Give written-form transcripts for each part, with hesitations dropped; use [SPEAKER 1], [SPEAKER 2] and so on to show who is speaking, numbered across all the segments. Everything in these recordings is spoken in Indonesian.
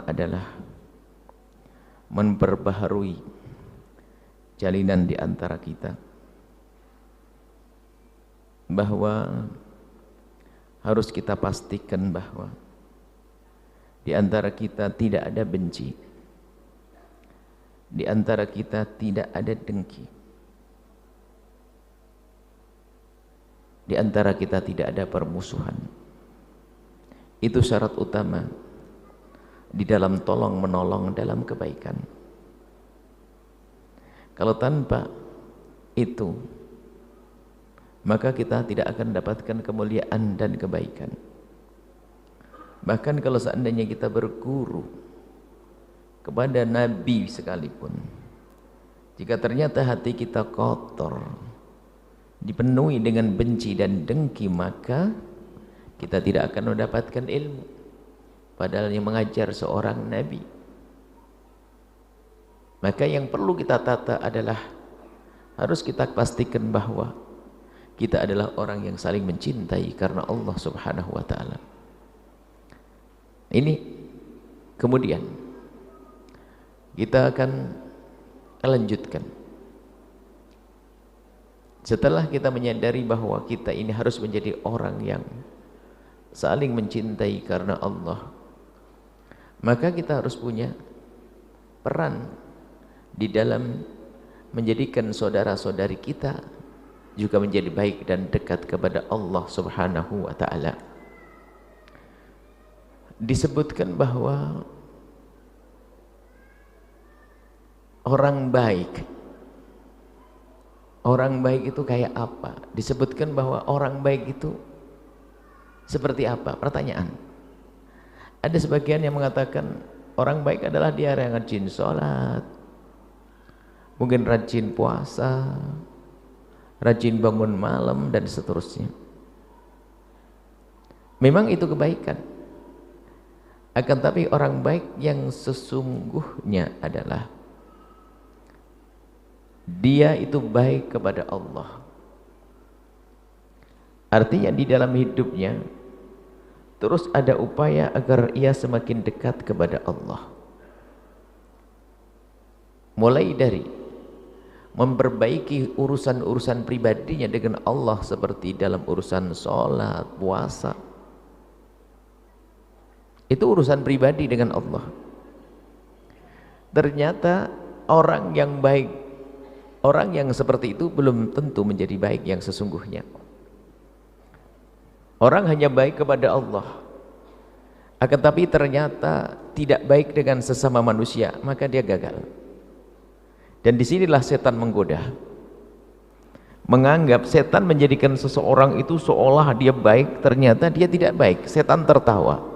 [SPEAKER 1] adalah memperbaharui jalinan di antara kita, bahwa harus kita pastikan bahwa di antara kita tidak ada benci, di antara kita tidak ada dengki, di antara kita tidak ada permusuhan. Itu syarat utama di dalam tolong menolong dalam kebaikan. Kalau tanpa itu, maka kita tidak akan mendapatkan kemuliaan dan kebaikan. Bahkan kalau seandainya kita berguru kepada Nabi sekalipun, jika ternyata hati kita kotor, dipenuhi dengan benci dan dengki, maka kita tidak akan mendapatkan ilmu. Padahal yang mengajar seorang Nabi. Maka yang perlu kita tata adalah harus kita pastikan bahwa kita adalah orang yang saling mencintai karena Allah Subhanahu wa ta'ala. Ini kemudian kita akan lanjutkan. Setelah kita menyadari bahwa kita ini harus menjadi orang yang saling mencintai karena Allah, maka kita harus punya peran di dalam menjadikan saudara-saudari kita juga menjadi baik dan dekat kepada Allah Subhanahu wa ta'ala. Disebutkan bahwa orang baik itu kayak apa? Disebutkan bahwa orang baik itu seperti apa? Pertanyaan. Ada sebagian yang mengatakan orang baik adalah dia yang rajin sholat, mungkin rajin puasa, rajin bangun malam, dan seterusnya. Memang itu kebaikan. Akan tapi orang baik yang sesungguhnya adalah dia itu baik kepada Allah. Artinya di dalam hidupnya terus ada upaya agar ia semakin dekat kepada Allah. Mulai dari memperbaiki urusan-urusan pribadinya dengan Allah, seperti dalam urusan sholat, puasa. Itu urusan pribadi dengan Allah. Ternyata orang yang baik, orang yang seperti itu belum tentu menjadi baik yang sesungguhnya. Orang hanya baik kepada Allah, akan tapi ternyata tidak baik dengan sesama manusia, maka dia gagal. Dan disinilah setan menggoda, menganggap setan menjadikan seseorang itu seolah dia baik, ternyata dia tidak baik. Setan tertawa.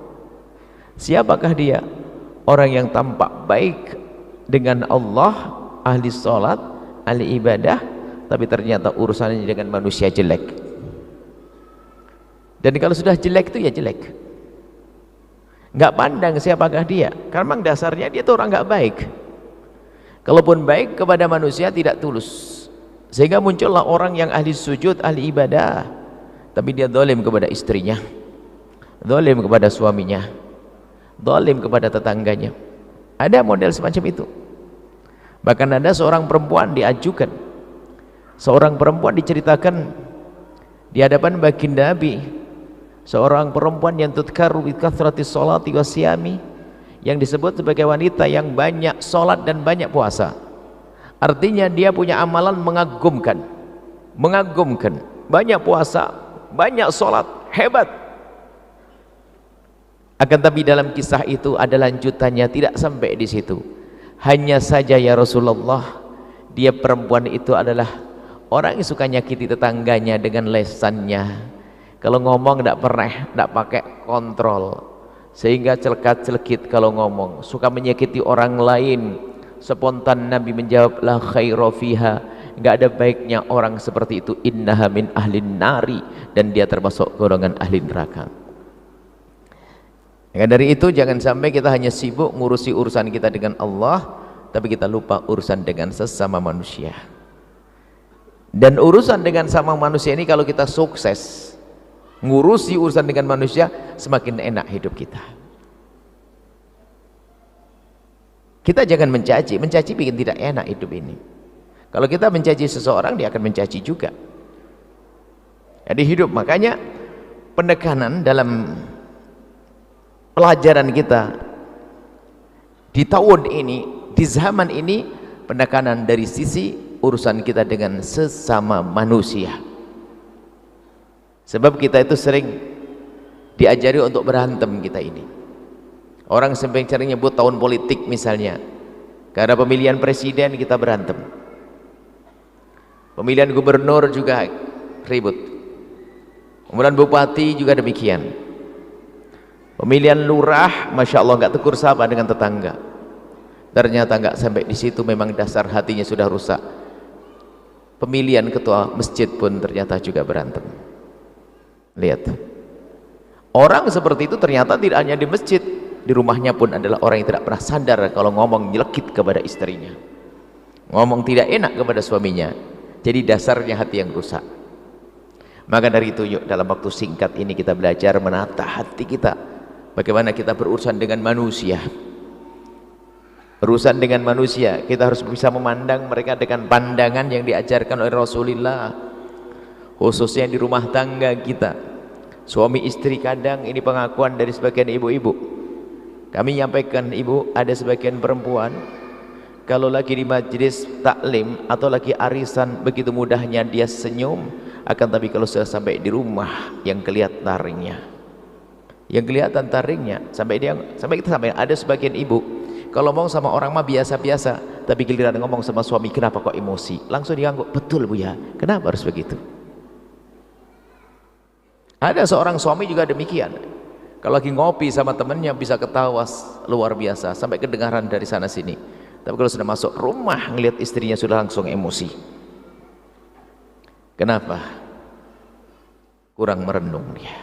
[SPEAKER 1] Siapakah dia? Orang yang tampak baik dengan Allah, ahli sholat, ahli ibadah, tapi ternyata urusannya dengan manusia jelek. Dan kalau sudah jelek itu ya jelek, nggak pandang siapakah dia, karena memang dasarnya dia itu orang nggak baik. Kalaupun baik kepada manusia tidak tulus, sehingga muncullah orang yang ahli sujud, ahli ibadah, tapi dia zalim kepada istrinya, zalim kepada suaminya, zalim kepada tetangganya. Ada model semacam itu. Bahkan ada seorang perempuan diajukan, seorang perempuan diceritakan di hadapan baginda Nabi, seorang perempuan yang tudkaru bi kathratis sholati wasyami, yang disebut sebagai wanita yang banyak sholat dan banyak puasa. Artinya dia punya amalan mengagumkan, banyak puasa, banyak sholat, hebat. Akan tapi dalam kisah itu ada lanjutannya, tidak sampai di situ. Hanya saja ya Rasulullah, dia perempuan itu adalah orang yang suka nyakiti tetangganya dengan lesannya. Kalau ngomong tidak pakai kontrol, sehingga celekat-celekit kalau ngomong, suka menyakiti orang lain. Spontan Nabi menjawab, la khaira fiha, enggak ada baiknya orang seperti itu, innaha min ahlin nari, dan dia termasuk golongan ahli neraka. Maka dari itu jangan sampai kita hanya sibuk ngurusi urusan kita dengan Allah, tapi kita lupa urusan dengan sesama manusia. Dan urusan dengan sama manusia ini kalau kita sukses ngurusi urusan dengan manusia, semakin enak hidup kita. Kita jangan mencaci, mencaci bikin tidak enak hidup ini. Kalau kita mencaci seseorang, dia akan mencaci juga. Jadi hidup, makanya penekanan dalam pelajaran kita di tahun ini, di zaman ini, penekanan dari sisi urusan kita dengan sesama manusia. Sebab kita itu sering diajari untuk berantem kita ini. Orang sampai cari nyebut tahun politik misalnya, karena pemilihan presiden kita berantem, pemilihan gubernur juga ribut, kemudian bupati juga demikian, pemilihan lurah, masya Allah nggak tegur sapa dengan tetangga. Ternyata nggak sampai di situ, memang dasar hatinya sudah rusak. Pemilihan ketua masjid pun ternyata juga berantem. Lihat, orang seperti itu ternyata tidak hanya di masjid, di rumahnya pun adalah orang yang tidak pernah sadar kalau ngomong nyelekit kepada istrinya, ngomong tidak enak kepada suaminya. Jadi dasarnya hati yang rusak. Maka dari itu yuk dalam waktu singkat ini kita belajar menata hati kita, bagaimana kita berurusan dengan manusia. Urusan dengan manusia kita harus bisa memandang mereka dengan pandangan yang diajarkan oleh Rasulullah, khususnya di rumah tangga kita, suami istri. Kadang ini pengakuan dari sebagian ibu-ibu, kami nyampaikan, ibu, ada sebagian perempuan kalau lagi di majelis taklim atau lagi arisan begitu mudahnya dia senyum, akan tapi kalau sudah sampai di rumah yang kelihatan taringnya, sampai ada sebagian ibu kalau ngomong sama orang mah biasa-biasa, tapi giliran ngomong sama suami kenapa kok emosi, langsung diganggu. Betul Bu ya, kenapa harus begitu? Ada seorang suami juga demikian, kalau lagi ngopi sama temennya bisa ketawa luar biasa sampai kedengaran dari sana sini, tapi kalau sudah masuk rumah ngelihat istrinya sudah langsung emosi. Kenapa? Kurang merenung dia.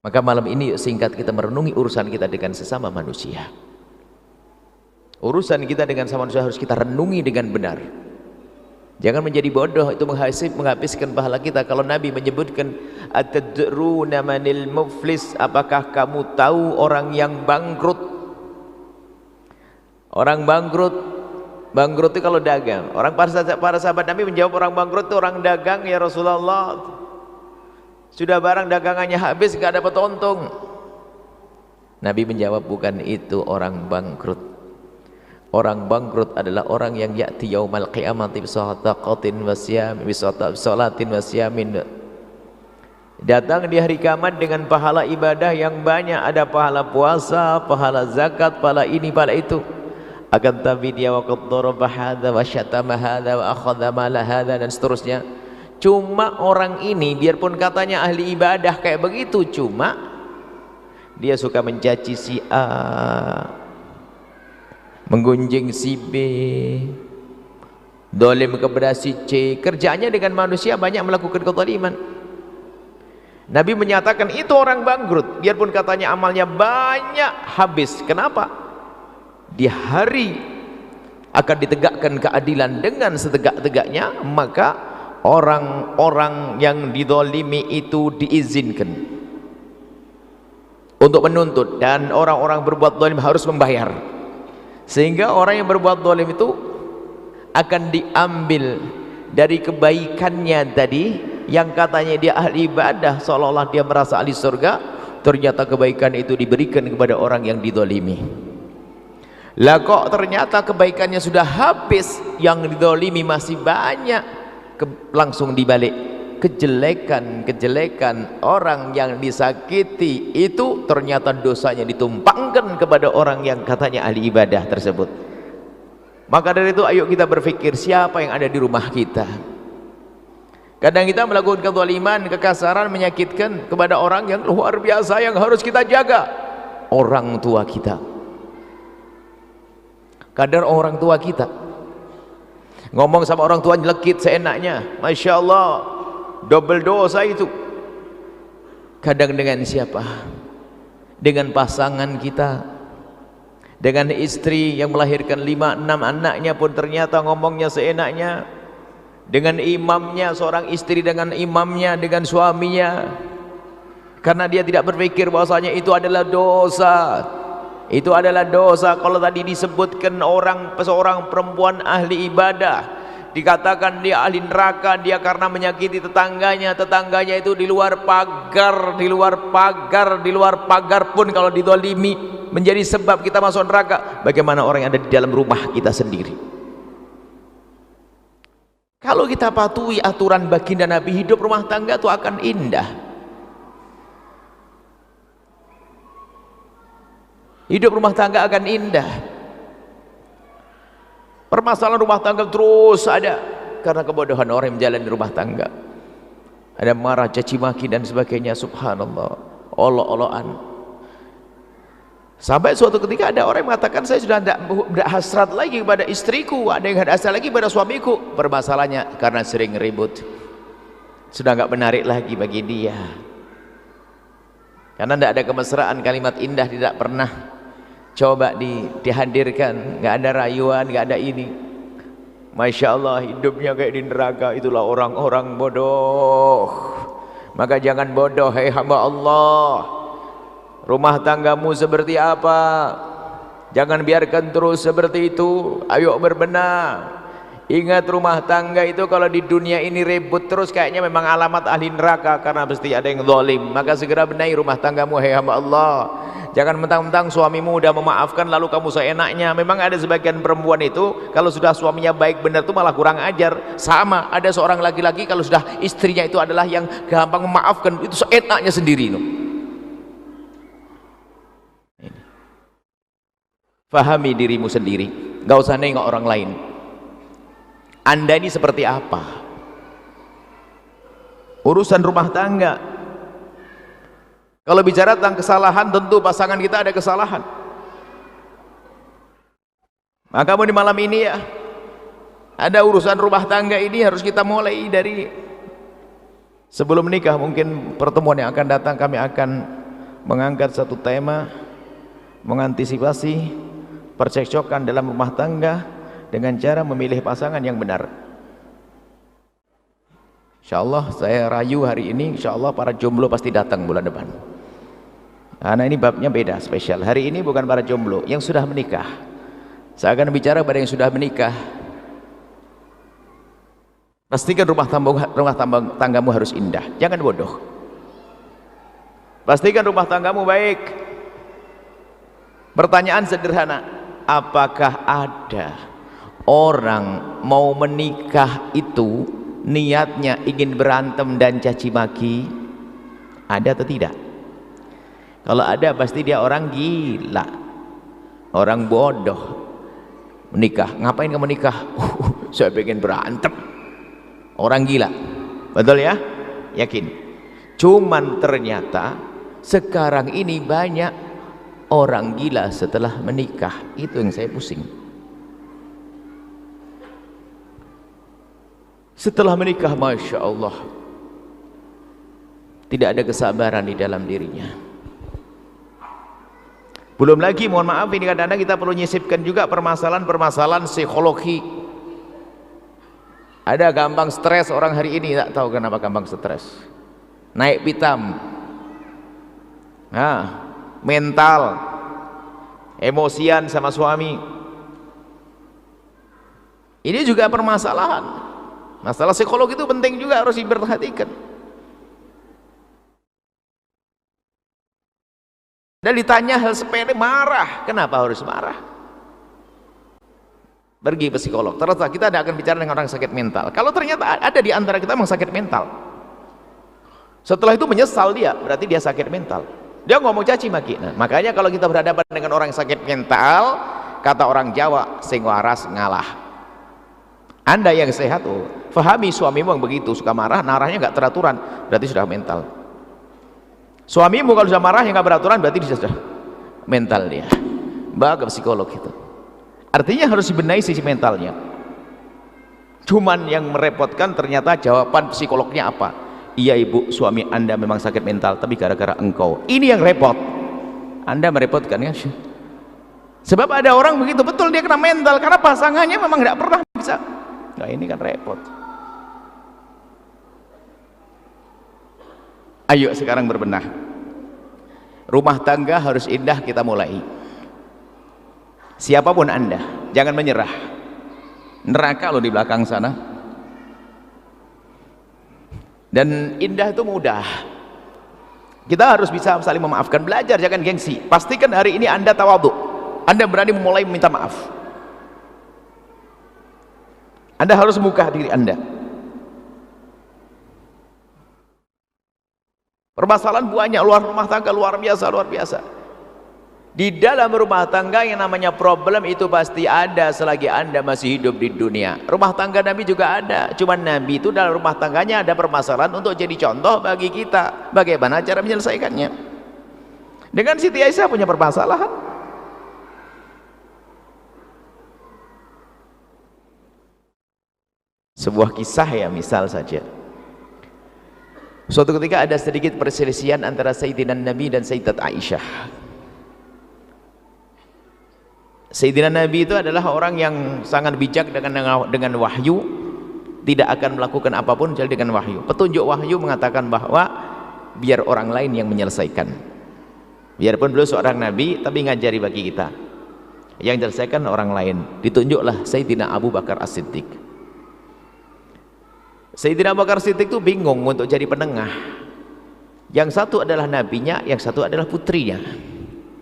[SPEAKER 1] Maka malam ini singkat kita merenungi urusan kita dengan sesama manusia. Urusan kita dengan sesama manusia harus kita renungi dengan benar. Jangan menjadi bodoh, itu menghabiskan pahala kita. Kalau Nabi menyebutkan atadruna manil muflis, apakah kamu tahu orang yang bangkrut? Orang bangkrut itu kalau dagang. Para sahabat Nabi menjawab, orang bangkrut itu orang dagang ya Rasulullah. Sudah barang dagangannya habis, gak dapat untung. Nabi menjawab, bukan itu orang bangkrut. Orang bangkrut adalah orang yang ya'ti yaumal qiyamati bisadaqatin wasiyam bisalatin wasyamin. Datang di hari kiamat dengan pahala ibadah yang banyak, ada pahala puasa, pahala zakat, pahala ini, pahala itu. Akan tapi dia waqad daraba hadza wa syatama hadza wa akhadha mala hadza dan seterusnya. Cuma orang ini biarpun katanya ahli ibadah kayak begitu, cuma dia suka mencaci si A, menggunjing si B, dolim kepada si C. Kerjanya dengan manusia banyak melakukan kezaliman. Nabi menyatakan itu orang bangkrut, biarpun katanya amalnya banyak, habis. Kenapa? Di hari akan ditegakkan keadilan dengan setegak-tegaknya, maka orang-orang yang dizalimi itu diizinkan untuk menuntut, dan orang-orang berbuat zalim harus membayar. Sehingga orang yang berbuat zalim itu akan diambil dari kebaikannya tadi, yang katanya dia ahli ibadah, seolah-olah dia merasa ahli surga, ternyata kebaikan itu diberikan kepada orang yang dizalimi. Lah kok ternyata kebaikannya sudah habis, yang dizalimi masih banyak, langsung dibalik. Kejelekan orang yang disakiti itu ternyata dosanya ditumpangkan kepada orang yang katanya ahli ibadah tersebut. Maka dari itu ayo kita berpikir siapa yang ada di rumah kita. Kadang kita melakukan kezaliman, kekasaran, menyakitkan kepada orang yang luar biasa, yang harus kita jaga. Orang tua kita, kadar orang tua kita, ngomong sama orang tua nyelekit seenaknya, masya Allah, double dosa itu. Kadang dengan siapa? Dengan pasangan kita, dengan istri yang melahirkan 5-6 anaknya pun ternyata ngomongnya seenaknya. Dengan imamnya, seorang istri dengan imamnya, dengan suaminya, karena dia tidak berpikir bahwasanya itu adalah dosa. Itu adalah dosa. Kalau tadi disebutkan seorang perempuan ahli ibadah, dikatakan dia ahli neraka, dia karena menyakiti tetangganya itu di luar pagar pun kalau dizalimi menjadi sebab kita masuk neraka. Bagaimana orang yang ada di dalam rumah kita sendiri? Kalau kita patuhi aturan baginda Nabi, hidup rumah tangga itu akan indah. Hidup rumah tangga akan indah. Permasalahan rumah tangga terus ada karena kebodohan orang yang menjalani rumah tangga. Ada marah, caci maki dan sebagainya. Subhanallah, olok-olokan. Sampai suatu ketika ada orang yang mengatakan, saya sudah tidak hasrat lagi kepada istriku, ada yang hasrat lagi kepada suamiku. Permasalahannya karena sering ribut, sudah nggak menarik lagi bagi dia, karena tidak ada kemesraan, kalimat indah tidak pernah coba dihadirkan, nggak ada rayuan, nggak ada ini. Masya Allah, hidupnya kayak di neraka. Itulah orang-orang bodoh. Maka jangan bodoh, hai hamba Allah. Rumah tanggamu seperti apa? Jangan biarkan terus seperti itu. Ayo berbenah. Ingat, rumah tangga itu kalau di dunia ini ribut terus kayaknya memang alamat ahli neraka, karena pasti ada yang zalim. Maka segera benahi rumah tanggamu, hai hamba Allah. Jangan mentang-mentang suamimu udah memaafkan lalu kamu seenaknya. Memang ada sebagian perempuan itu kalau sudah suaminya baik benar itu malah kurang ajar. Sama ada seorang laki-laki kalau sudah istrinya itu adalah yang gampang memaafkan, itu seenaknya sendiri. Fahami dirimu sendiri, gak usah nengok orang lain. Anda ini seperti apa? Urusan rumah tangga. Kalau bicara tentang kesalahan, tentu pasangan kita ada kesalahan. Maka di malam ini ya, ada urusan rumah tangga ini harus kita mulai dari sebelum menikah. Mungkin pertemuan yang akan datang kami akan mengangkat satu tema, mengantisipasi percekcokan dalam rumah tangga dengan cara memilih pasangan yang benar. Insyaallah saya rayu hari ini, insyaallah para jomblo pasti datang bulan depan. Karena ini babnya beda, spesial. Hari ini bukan para jomblo, yang sudah menikah. Saya akan bicara pada yang sudah menikah. Pastikan rumah tanggamu harus indah, jangan bodoh. Pastikan rumah tanggamu baik. Pertanyaan sederhana, apakah ada orang mau menikah itu niatnya ingin berantem dan caci maki? Ada atau tidak? Kalau ada pasti dia orang gila, orang bodoh. Menikah, ngapain kamu nikah? Saya pengen berantem. Orang gila, betul ya? Yakin? Cuman ternyata sekarang ini banyak orang gila setelah menikah. Itu yang saya pusing. Setelah menikah, Masya Allah, tidak ada kesabaran di dalam dirinya. Belum lagi, mohon maaf, ini kadang-kadang kita perlu nyisipkan juga permasalahan-permasalahan psikologi. Ada gampang stres orang hari ini, tak tahu kenapa gampang stres. Naik pitam, mental, emosian sama suami. Ini juga permasalahan. Masalah psikologi itu penting juga, harus diperhatikan. Dan ditanya hal sepele marah. Kenapa harus marah? Pergi ke psikolog. Ternyata kita tidak akan bicara dengan orang sakit mental. Kalau ternyata ada di antara kita yang sakit mental, setelah itu menyesal dia, berarti dia sakit mental. Dia ngomong caci maki. Nah, makanya kalau kita berhadapan dengan orang yang sakit mental, kata orang Jawa, sing waras ngalah. Anda yang sehat, fahami suamimu yang begitu suka marah, narahnya nggak teraturan, berarti sudah mental. Suamimu kalau sudah marah yang nggak beraturan, berarti dia sudah mental dia. Bawa ke psikolog itu. Artinya harus dibenahi sisi mentalnya. Cuman yang merepotkan ternyata jawaban psikolognya apa? Iya ibu, suami anda memang sakit mental, tapi gara-gara engkau. Ini yang repot. Anda merepotkan ya. Sebab ada orang begitu, betul dia kena mental karena pasangannya memang nggak pernah bisa. Nah ini kan repot. Ayo sekarang berbenah. Rumah tangga harus indah, kita mulai. Siapapun Anda, jangan menyerah. Neraka loh di belakang sana. Dan indah itu mudah. Kita harus bisa saling memaafkan, belajar, jangan gengsi. Pastikan hari ini Anda tawadhu, Anda berani memulai meminta maaf. Anda harus buka diri Anda. Permasalahan banyak, luar rumah tangga luar biasa, luar biasa. Di dalam rumah tangga yang namanya problem itu pasti ada selagi Anda masih hidup di dunia. Rumah tangga Nabi juga ada, cuman Nabi itu dalam rumah tangganya ada permasalahan untuk jadi contoh bagi kita bagaimana cara menyelesaikannya. Dengan Siti Aisyah punya permasalahan. Sebuah kisah ya, misal saja. Suatu ketika ada sedikit perselisihan antara Sayyidina Nabi dan Sayyidat Aisyah. Sayyidina Nabi itu adalah orang yang sangat bijak dengan wahyu, tidak akan melakukan apapun kecuali dengan wahyu. Petunjuk wahyu mengatakan bahwa biar orang lain yang menyelesaikan. Biarpun beliau seorang nabi, tapi ngajari bagi kita. Yang menyelesaikan orang lain. Ditunjuklah Sayyidina Abu Bakar As-Siddiq. Sayyidina Abu Bakar As-Siddiq itu bingung untuk jadi penengah. Yang satu adalah nabinya, yang satu adalah putrinya.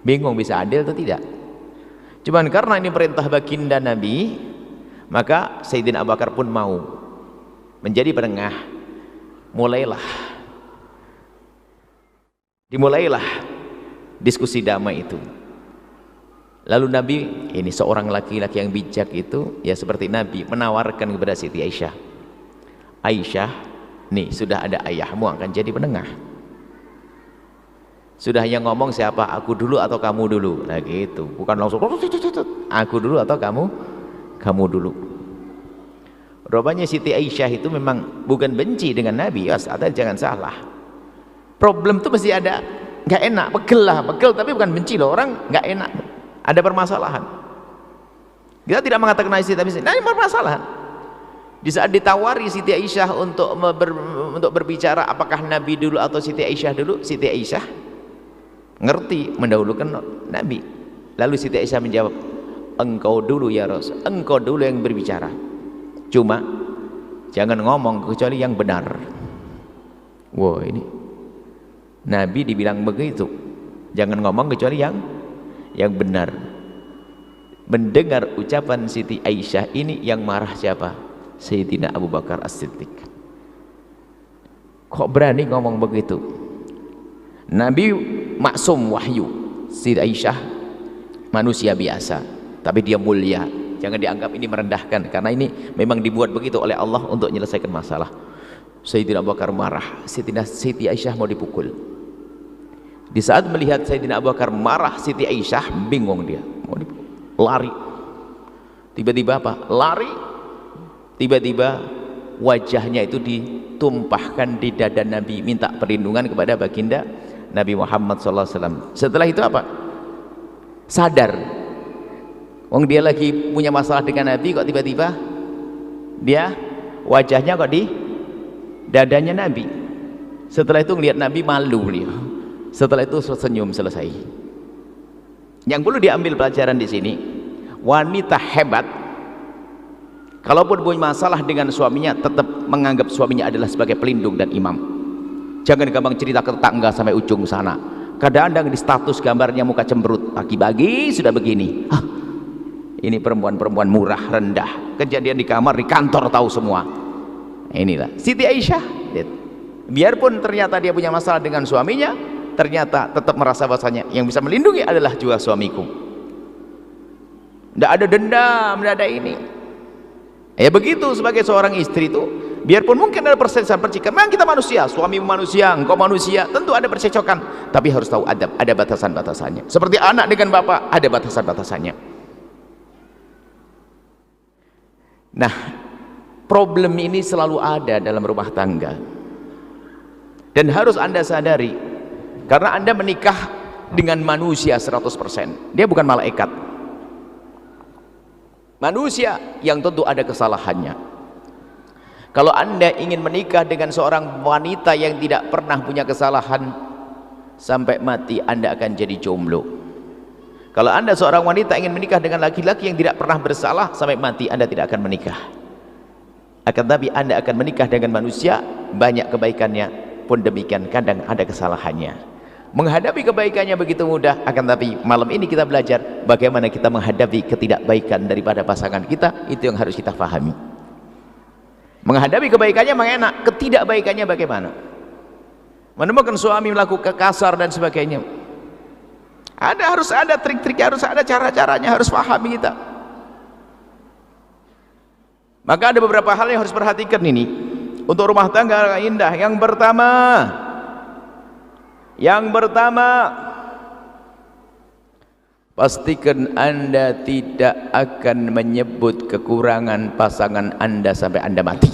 [SPEAKER 1] Bingung bisa adil atau tidak. Cuman karena ini perintah baginda Nabi, maka Sayyidina Abu Bakar pun mau menjadi penengah. Dimulailah diskusi damai itu. Lalu Nabi, ini seorang laki-laki yang bijak itu, ya seperti Nabi, menawarkan kepada Siti Aisyah, Aisyah, nih sudah ada ayahmu akan jadi penengah. Sudah hanya ngomong siapa, aku dulu atau kamu dulu. Nah gitu, bukan langsung aku dulu atau kamu dulu. Rupanya Siti Aisyah itu memang bukan benci dengan Nabi, atau jangan salah. Problem itu mesti ada, nggak enak, pegel tapi bukan benci loh, orang nggak enak, ada permasalahan. Kita tidak mengatakan Siti Aisyah, nah ini permasalahan. Di saat ditawari Siti Aisyah untuk berbicara apakah Nabi dulu atau Siti Aisyah dulu, Siti Aisyah ngerti mendahulukan Nabi. Lalu Siti Aisyah menjawab, engkau dulu ya Rasul, engkau dulu yang berbicara, cuma jangan ngomong kecuali yang benar. Wow, ini Nabi dibilang begitu, jangan ngomong kecuali yang benar. Mendengar ucapan Siti Aisyah ini, yang marah siapa? Sayyidina Abu Bakar As-Siddiq. Kok berani ngomong begitu? Nabi maksum wahyu, Siti Aisyah manusia biasa, tapi dia mulia. Jangan dianggap ini merendahkan, karena ini memang dibuat begitu oleh Allah untuk menyelesaikan masalah. Sayyidina Abu Bakar marah, Siti Aisyah mau dipukul. Di saat melihat Sayyidina Abu Bakar marah, Siti Aisyah bingung, dia mau dipukul, lari. Tiba-tiba apa? Lari. Tiba-tiba wajahnya itu ditumpahkan di dada Nabi, minta perlindungan kepada baginda Nabi Muhammad SAW. Setelah itu apa? Sadar, wong dia lagi punya masalah dengan Nabi, kok tiba-tiba dia wajahnya kok di dadanya Nabi. Setelah itu ngelihat Nabi, malu beliau. Setelah itu senyum, selesai. Yang perlu diambil pelajaran di sini, wanita hebat kalaupun punya masalah dengan suaminya, tetap menganggap suaminya adalah sebagai pelindung dan imam. Jangan gampang cerita ke tetangga sampai ujung sana. Kadang-kadang di status gambarnya muka cemberut, pagi-pagi sudah begini. Ini perempuan-perempuan murah, rendah. Kejadian di kamar, di kantor tahu semua. Inilah Siti Aisyah. Biarpun ternyata dia punya masalah dengan suaminya, ternyata tetap merasa bahasanya yang bisa melindungi adalah juga suamiku. Tidak ada dendam, tidak ada ini. Ya begitu sebagai seorang istri itu, biarpun mungkin ada perselisihan, memang kita manusia, suami manusia, engkau manusia, tentu ada percecokan, tapi harus tahu adab, ada batasan-batasannya. Seperti anak dengan bapak, ada batasan-batasannya. Nah, problem ini selalu ada dalam rumah tangga, dan harus Anda sadari, karena Anda menikah dengan manusia 100%, dia bukan malaikat. Manusia yang tentu ada kesalahannya. Kalau Anda ingin menikah dengan seorang wanita yang tidak pernah punya kesalahan, sampai mati Anda akan jadi jomblo. Kalau Anda seorang wanita ingin menikah dengan laki-laki yang tidak pernah bersalah, sampai mati Anda tidak akan menikah. Akan tapi Anda akan menikah dengan manusia, banyak kebaikannya, pun demikian kadang ada kesalahannya. Menghadapi kebaikannya begitu mudah, akan tapi malam ini kita belajar bagaimana kita menghadapi ketidakbaikan daripada pasangan kita. Itu yang harus kita pahami. Menghadapi kebaikannya mengenak, ketidakbaikannya bagaimana? Menemukan suami melakukan kasar dan sebagainya, harus ada trik-trik, harus ada cara-caranya, harus pahami kita. Maka ada beberapa hal yang harus perhatikan ini untuk rumah tangga indah. Yang pertama, pastikan Anda tidak akan menyebut kekurangan pasangan Anda sampai Anda mati.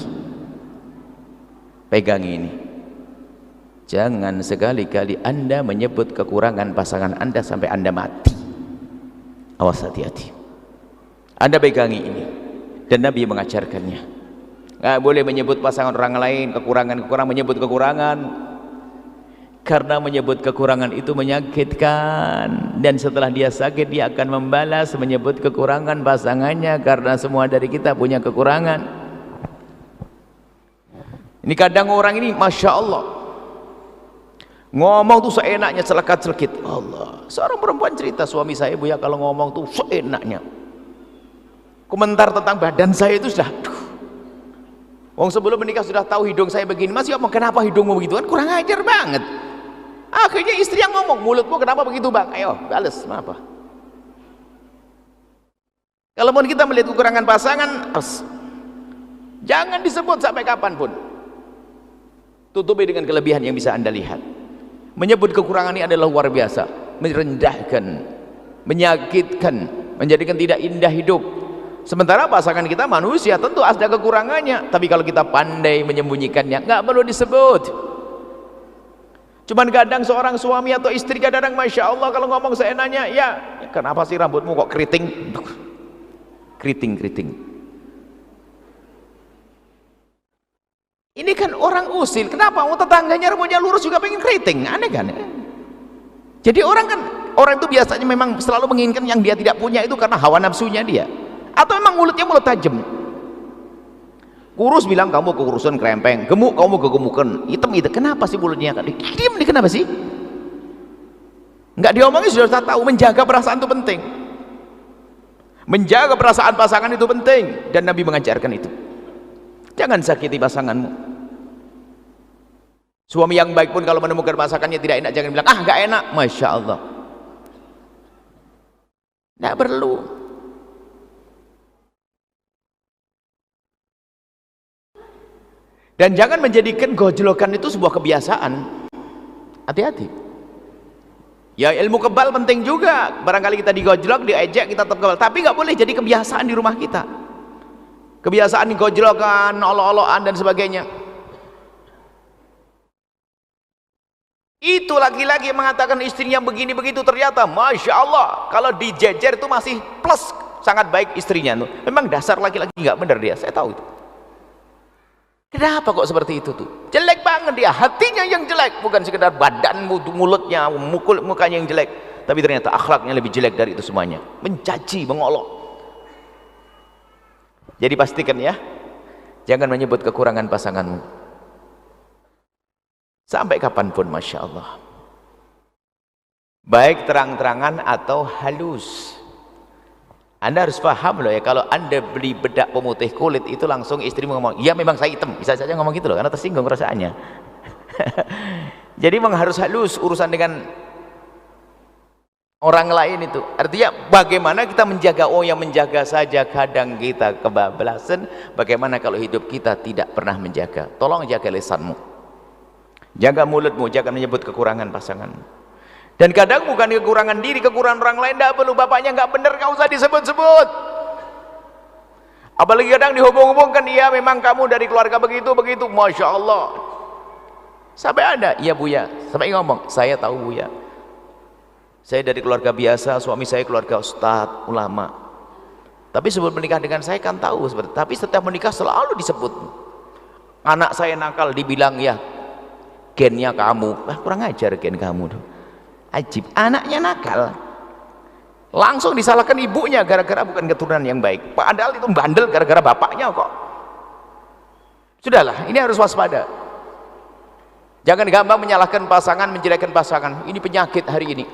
[SPEAKER 1] Pegang ini. Jangan sekali-kali Anda menyebut kekurangan pasangan Anda sampai Anda mati. Awas, hati-hati. Anda pegangi ini, dan Nabi mengajarkannya. Nggak boleh menyebut pasangan orang lain kekurangan-kekurangan, menyebut kekurangan, karena menyebut kekurangan itu menyakitkan, dan setelah dia sakit dia akan membalas menyebut kekurangan pasangannya, karena semua dari kita punya kekurangan. Ini kadang orang ini Masya Allah ngomong tuh seenaknya, celekat-celekit. Allah, seorang perempuan cerita, suami saya Buya kalau ngomong tuh seenaknya, komentar tentang badan saya itu sudah wong sebelum menikah sudah tahu hidung saya begini, masih ngomong kenapa hidungmu begitu, kan kurang ajar banget. Akhirnya istri yang ngomong, mulutmu kenapa begitu bang, ayo balas, apa. Kalau mau kita melihat kekurangan pasangan, jangan disebut sampai kapanpun, tutupi dengan kelebihan yang bisa Anda lihat. Menyebut kekurangan ini adalah luar biasa, merendahkan, menyakitkan, menjadikan tidak indah hidup. Sementara pasangan kita manusia, tentu ada kekurangannya, tapi kalau kita pandai menyembunyikannya, nggak perlu disebut. Cuman kadang seorang suami atau istri kadang Masya Allah kalau ngomong seenaknya, ya kenapa sih rambutmu kok keriting, keriting. Ini kan orang usil, kenapa? Tetangganya rambutnya lurus juga pengen keriting, aneh kan? Jadi orang itu biasanya memang selalu menginginkan yang dia tidak punya itu karena hawa nafsunya dia, atau memang mulutnya mulut tajam. Kurus bilang kamu kekurusan krempeng, gemuk kamu kegemukan, hitam itu. Kenapa sih mulutnya? Diam nih, kenapa sih? Nggak diomongin sudah tahu. Menjaga perasaan itu penting, menjaga perasaan pasangan itu penting, dan Nabi mengajarkan itu. Jangan sakiti pasanganmu. Suami yang baik pun kalau menemukan pasangannya tidak enak, jangan bilang nggak enak. Masya Allah, nggak perlu. Dan jangan menjadikan gojlokan itu sebuah kebiasaan. Hati-hati. Ya, ilmu kebal penting juga. Barangkali kita digojlok, diejek, kita tetap kebal, tapi nggak boleh jadi kebiasaan di rumah kita. Kebiasaan gojlokan, olo-oloan dan sebagainya. Itu laki-laki mengatakan istrinya begini begitu, ternyata Masya Allah kalau dijejer itu masih plus, sangat baik istrinya. Memang dasar laki-laki nggak benar dia, saya tahu itu. Kenapa kok seperti itu tuh? Jelek banget dia, hatinya yang jelek, bukan sekedar badan, mulutnya, mukanya yang jelek, tapi ternyata akhlaknya lebih jelek dari itu semuanya, mencaci, mengolok. Jadi pastikan ya, jangan menyebut kekurangan pasanganmu sampai kapanpun. Masya Allah, baik terang-terangan atau halus. Anda harus paham loh ya, kalau Anda beli bedak pemutih kulit itu langsung istrimu ngomong, iya memang saya hitam, bisa saja ngomong gitu loh, karena tersinggung perasaannya. Jadi memang harus halus urusan dengan orang lain itu. Artinya bagaimana kita menjaga, yang menjaga saja kadang kita kebablasan, bagaimana kalau hidup kita tidak pernah menjaga. Tolong jaga lisanmu, jaga mulutmu, jangan menyebut kekurangan pasanganmu. Dan kadang bukan kekurangan diri, kekurangan orang lain, tidak perlu. Bapaknya nggak benar, nggak usah disebut-sebut. Apalagi kadang dihubung-hubungkan, iya memang kamu dari keluarga begitu-begitu. Masya Allah, sampai ada, iya Buya, sampai ngomong, saya tahu Buya, saya dari keluarga biasa, suami saya keluarga ustadz, ulama, tapi sebelum menikah dengan saya kan tahu seperti, tapi setiap menikah selalu disebut. Anak saya nakal, dibilang ya gennya kamu. Kurang ajar gen kamu tuh. Ajib, anaknya nakal langsung disalahkan ibunya gara-gara bukan keturunan yang baik, padahal itu bandel gara-gara bapaknya kok. Sudahlah, ini harus waspada. Jangan gampang menyalahkan pasangan, menjelekkan pasangan. Ini penyakit hari ini.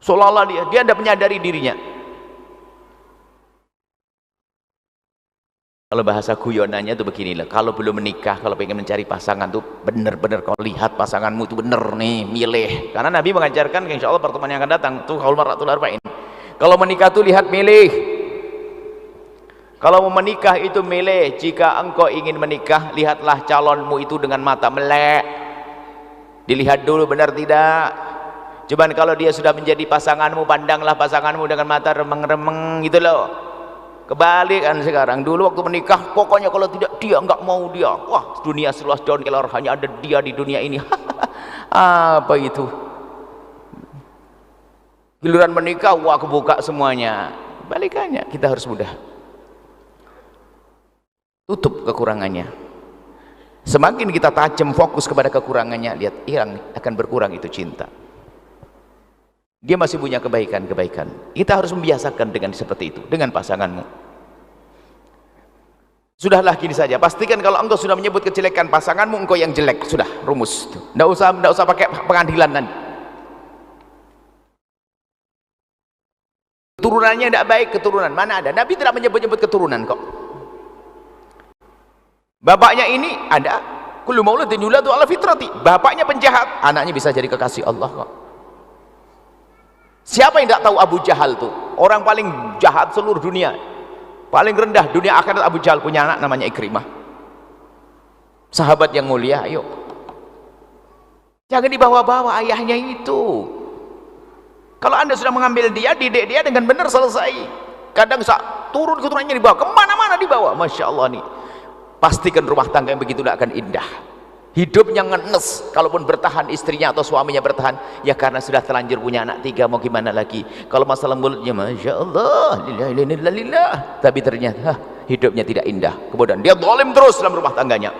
[SPEAKER 1] Seolah-olah dia tidak menyadari dirinya. Kalau bahasa guyonannya itu beginilah, kalau belum menikah, kalau pengen mencari pasangan tuh bener-bener kau lihat pasanganmu itu bener nih, milih. Karena Nabi mengajarkan, insya Allah pertemuan yang akan datang tuh qaul mar'atul arba'in. Kalau menikah tuh lihat, milih. Kalau mau menikah itu milih. Jika engkau ingin menikah, lihatlah calonmu itu dengan mata melek. Dilihat dulu benar tidak. Cuman kalau dia sudah menjadi pasanganmu, pandanglah pasanganmu dengan mata remeng-remeng gitu loh. Kebalikan sekarang. Dulu waktu menikah pokoknya kalau tidak dia nggak mau dia, wah dunia seluas daun kelor, hanya ada dia di dunia ini. Apa itu? Giliran menikah wah kebuka semuanya. Balikannya, kita harus mudah tutup kekurangannya. Semakin kita tajam fokus kepada kekurangannya, lihat hilang, akan berkurang itu cinta. Dia masih punya kebaikan-kebaikan. Kita harus membiasakan dengan seperti itu dengan pasanganmu. Sudahlah gini saja, pastikan kalau engkau sudah menyebut kejelekan pasanganmu, engkau yang jelek, sudah rumus. Nggak usah pakai pengadilan nanti. Keturunannya tidak baik, keturunan mana ada? Nabi tidak menyebut-nyebut keturunan kok. Bapaknya ini ada, kullu mauludin yuladu ala fitrati. Bapaknya penjahat, anaknya bisa jadi kekasih Allah kok. Siapa yang tidak tahu Abu Jahal tuh? Orang paling jahat seluruh dunia, paling rendah dunia akhirat. Abu Jahal punya anak namanya Ikrimah, sahabat yang mulia. Ayo, jangan dibawa-bawa ayahnya itu. Kalau anda sudah mengambil dia, didik dia dengan benar, selesai. Kadang turun keturunannya dibawa kemana-mana, dibawa. Masya Allah nih, pastikan rumah tangga yang begitu tidak akan indah. Hidupnya ngenes, kalaupun bertahan istrinya atau suaminya bertahan, ya karena sudah terlanjur punya anak 3, mau gimana lagi. Kalau masalah mulutnya Masya Allah, lillah, tapi ternyata hidupnya tidak indah. Kemudian dia zalim terus dalam rumah tangganya.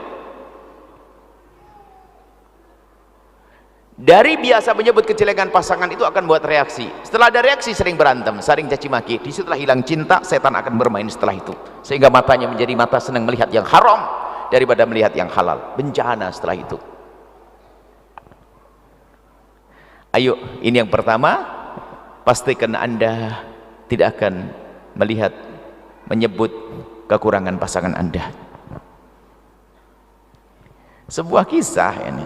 [SPEAKER 1] Dari biasa menyebut kejelekan pasangan itu akan buat reaksi. Setelah ada reaksi sering berantem, saling caci maki. Disitulah hilang cinta, setan akan bermain setelah itu. Sehingga matanya menjadi mata senang melihat yang haram daripada melihat yang halal. Bencana setelah itu. Ayo, ini yang pertama, pastikan anda tidak akan melihat, menyebut kekurangan pasangan anda. Sebuah kisah ini,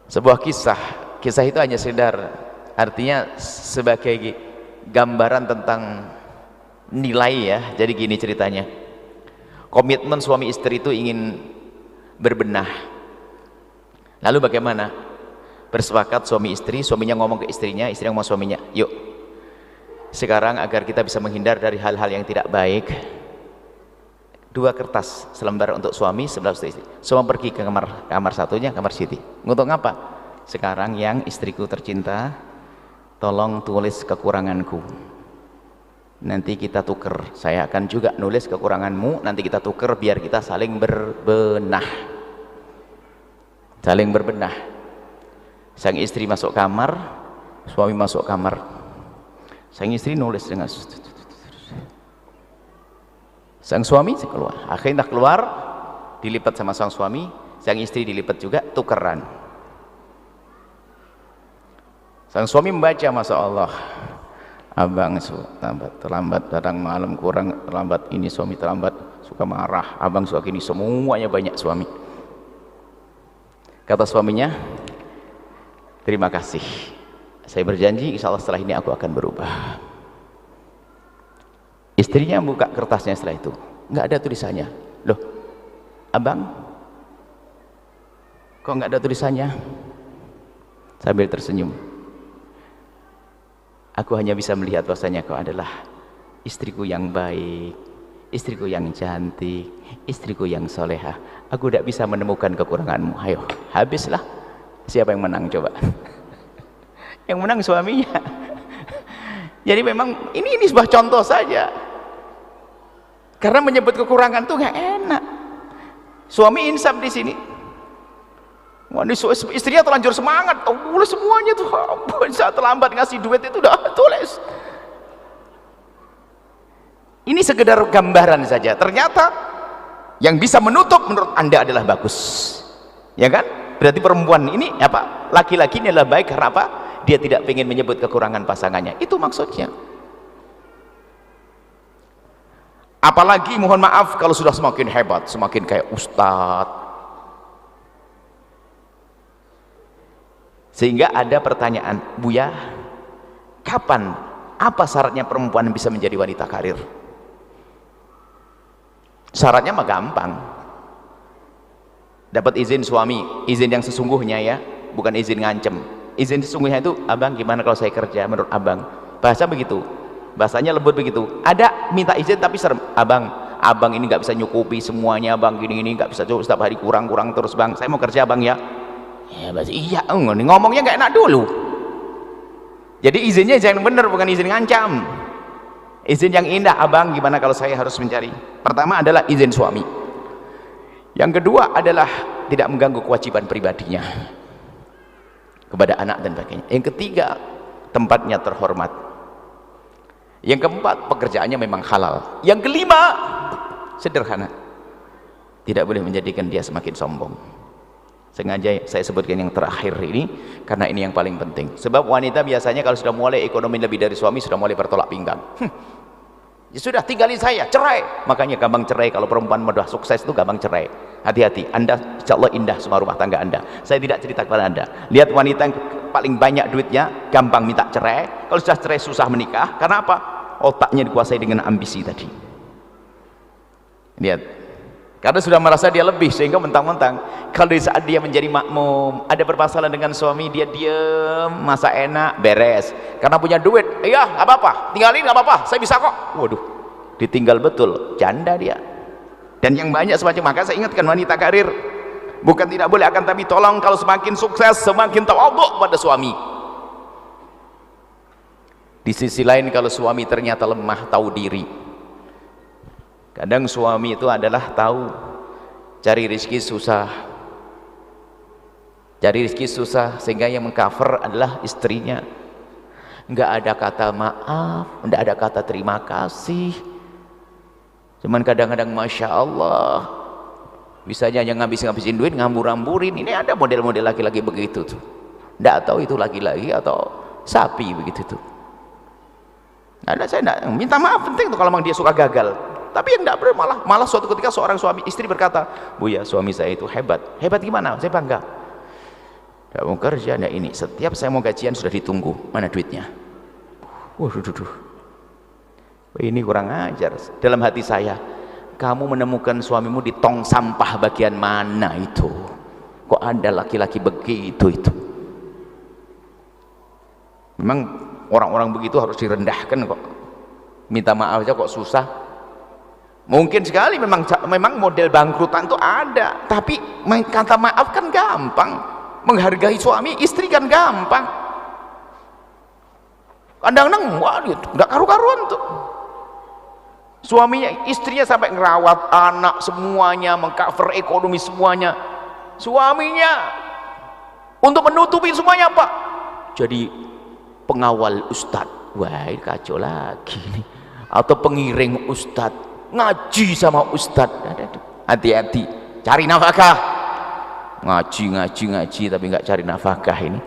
[SPEAKER 1] sebuah kisah itu hanya sekedar, artinya sebagai gambaran tentang nilai ya. Jadi gini ceritanya, komitmen suami istri itu ingin berbenah. Lalu bagaimana? Bersepakat suami istri, suaminya ngomong ke istrinya, istrinya ngomong suaminya, yuk sekarang agar kita bisa menghindar dari hal-hal yang tidak baik, 2 kertas selembar untuk suami, sebelah istri. Semua pergi ke kamar satunya, kamar Siti. Untuk apa? Sekarang yang istriku tercinta, tolong tulis kekuranganku, nanti kita tuker. Saya akan juga nulis kekuranganmu, nanti kita tuker biar kita saling berbenah. Saling berbenah. Sang istri masuk kamar, suami masuk kamar. Sang istri nulis dengan sang suami keluar. Akhirnya keluar, dilipat sama sang suami, sang istri dilipat juga, tukeran. Sang suami membaca, Masya Allah, abang terlambat datang malam, kurang terlambat ini, suami terlambat, suka marah, abang suka gini, semuanya banyak suami. Kata suaminya, terima kasih, saya berjanji insya Allah setelah ini aku akan berubah. Istrinya buka kertasnya setelah itu, nggak ada tulisannya. Loh abang, kok nggak ada tulisannya? Sambil tersenyum, aku hanya bisa melihat bahwasanya kau adalah istriku yang baik, istriku yang cantik, istriku yang solehah. Aku tidak bisa menemukan kekuranganmu. Ayo, habislah. Siapa yang menang coba? Yang menang suaminya. Jadi memang ini sebuah contoh saja. Karena menyebut kekurangan tuh nggak enak. Suami insaf di sini. Wah, ini istrinya terlanjur semangat, tulis semuanya tuh. Saat terlambat ngasih duit itu udah tulis. Ini sekedar gambaran saja. Ternyata yang bisa menutup menurut Anda adalah bagus, ya kan? Berarti perempuan ini apa? Laki-laki ini adalah baik karena apa? Dia tidak ingin menyebut kekurangan pasangannya. Itu maksudnya. Apalagi mohon maaf kalau sudah semakin hebat, semakin kayak ustadz. Sehingga ada pertanyaan, Buya, kapan, apa syaratnya perempuan bisa menjadi wanita karir? Syaratnya mah gampang. Dapat izin suami, izin yang sesungguhnya ya, bukan izin ngancem. Izin sesungguhnya itu, abang gimana kalau saya kerja menurut abang? Bahasa begitu, bahasanya lembut begitu. Ada minta izin tapi serem, abang ini nggak bisa nyukupi semuanya, bang gini nggak bisa, setiap hari kurang terus bang, saya mau kerja bang ya. Ya bahasa iya, ngomongnya nggak enak dulu. Jadi izinnya yang benar, bukan izin ngancam. Izin yang indah, abang gimana kalau saya harus mencari. Pertama adalah izin suami. Yang kedua adalah tidak mengganggu kewajiban pribadinya kepada anak dan sebagainya. Yang ketiga, tempatnya terhormat. Yang keempat, pekerjaannya memang halal. Yang kelima, sederhana, tidak boleh menjadikan dia semakin sombong. Sengaja saya sebutkan yang terakhir ini karena ini yang paling penting. Sebab wanita biasanya kalau sudah mulai ekonomi lebih dari suami sudah mulai bertolak pinggang. Ya sudah, tinggalin saya, cerai. Makanya gampang cerai. Kalau perempuan mudah sukses itu gampang cerai. Hati-hati, Anda insya Allah indah semua rumah tangga Anda. Saya tidak cerita kepada Anda. Lihat wanita yang paling banyak duitnya gampang minta cerai. Kalau sudah cerai susah menikah. Karena apa? Otaknya dikuasai dengan ambisi tadi. Lihat, karena sudah merasa dia lebih, sehingga mentang-mentang kalau di saat dia menjadi makmum, ada permasalahan dengan suami, dia diam, masa enak, beres. Karena punya duit, iya nggak apa-apa, tinggalin nggak apa-apa, saya bisa kok. Waduh, ditinggal betul, janda dia. Dan yang banyak semacam, maka saya ingatkan wanita karir, bukan tidak boleh, akan tapi tolong kalau semakin sukses, semakin tawadhu pada suami. Di sisi lain kalau suami ternyata lemah, tahu diri. Kadang suami itu adalah tahu cari rezeki susah, sehingga yang mengcover adalah istrinya. Enggak ada kata maaf, enggak ada kata terima kasih. Cuman kadang-kadang masya Allah, bisanya yang ngabisin duit, ngambur-amburin. Ini ada model-model laki-laki begitu tuh. Enggak tahu itu laki-laki atau sapi begitu tuh. Ada, saya enggak minta maaf, penting tuh kalau memang dia suka gagal. Tapi yang tidak boleh, malah suatu ketika seorang suami istri berkata, Buya, suami saya itu hebat. Hebat gimana? Saya bangga. Tidak mau kerja, tidak ini. Setiap saya mau gajian sudah ditunggu. Mana duitnya? Waduh. Ini kurang ajar. Dalam hati saya, kamu menemukan suamimu di tong sampah bagian mana itu? Kok ada laki-laki begitu itu? Memang orang-orang begitu harus direndahkan kok. Minta maaf aja kok susah. Mungkin sekali memang model bangkrutan itu ada, tapi kata maaf kan gampang, menghargai suami istri kan gampang. Kadang-kadang waduh nggak karu-karuan tuh, suaminya istrinya sampai ngerawat anak semuanya, mengcover ekonomi semuanya, suaminya untuk menutupi semuanya apa? Jadi pengawal ustadz, wah kacau lagi nih, atau pengiring ustadz, ngaji sama ustadz. Hati-hati, cari nafkah, ngaji tapi nggak cari nafkah ini.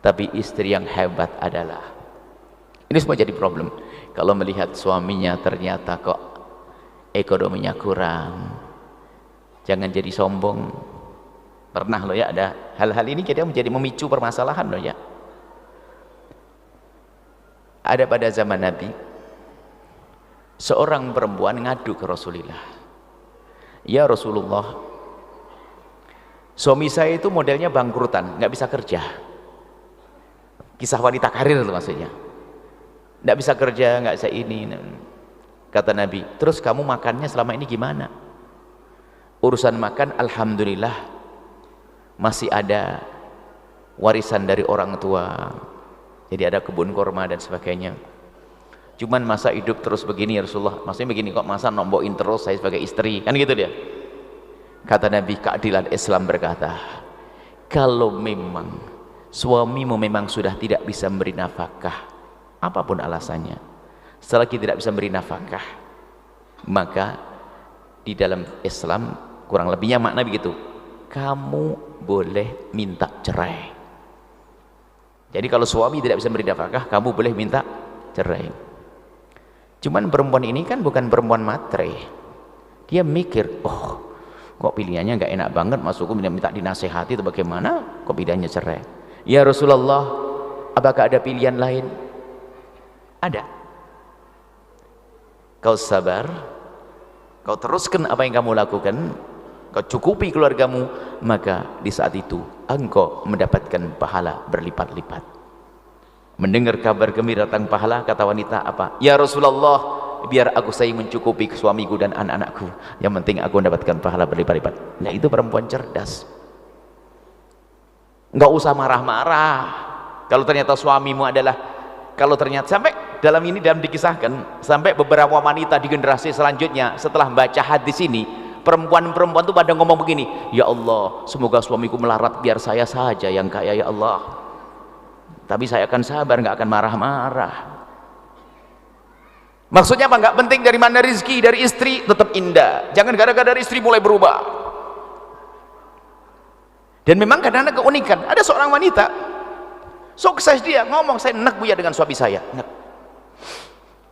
[SPEAKER 1] Tapi istri yang hebat adalah, ini semua jadi problem kalau melihat suaminya ternyata kok ekonominya kurang. Jangan jadi sombong. Pernah loh ya, ada hal-hal ini jadi menjadi memicu permasalahan loh ya. Ada pada zaman Nabi seorang perempuan ngadu ke Rasulullah, ya Rasulullah, suami saya itu modelnya bangkrutan, nggak bisa kerja. Kisah wanita karir itu maksudnya, nggak bisa kerja, nggak bisa ini. Kata Nabi, terus kamu makannya selama ini gimana? Urusan makan alhamdulillah masih ada warisan dari orang tua, jadi ada kebun kurma dan sebagainya. Cuman masa hidup terus begini ya Rasulullah, maksudnya begini, kok masa nombokin terus saya sebagai istri, kan gitu dia. Kata Nabi, keadilan Islam berkata, kalau memang suamimu memang sudah tidak bisa memberi nafkah, apapun alasannya, selagi tidak bisa memberi nafkah, maka di dalam Islam kurang lebihnya makna begitu, kamu boleh minta cerai. Jadi kalau suami tidak bisa memberi nafkah, kamu boleh minta cerai. Cuman perempuan ini kan bukan perempuan matre, dia mikir, oh kok pilihannya nggak enak banget, masukku minta dinasehati itu bagaimana, kok pilihannya cerai. Ya Rasulullah, apakah ada pilihan lain? Ada. Kau sabar, kau teruskan apa yang kamu lakukan, kau cukupi keluargamu, maka di saat itu engkau mendapatkan pahala berlipat-lipat. Mendengar kabar gembira tentang pahala, kata wanita apa? Ya Rasulullah, biar aku saya mencukupi suamiku dan anak-anakku, yang penting aku mendapatkan pahala berlipat-lipat. Nah itu perempuan cerdas, nggak usah marah-marah. Kalau ternyata suamimu adalah, kalau ternyata sampai dalam dikisahkan, sampai beberapa wanita di generasi selanjutnya setelah baca hadis ini, perempuan-perempuan itu pada ngomong begini, ya Allah, semoga suamiku melarat biar saya saja yang kaya ya Allah, tapi saya akan sabar, nggak akan marah-marah. Maksudnya apa? Nggak penting dari mana rezeki, dari istri tetap indah, jangan gara-gara dari istri mulai berubah. Dan memang kadang-kadang keunikan, ada seorang wanita sukses, dia ngomong, saya enak Buya dengan suami saya, enak,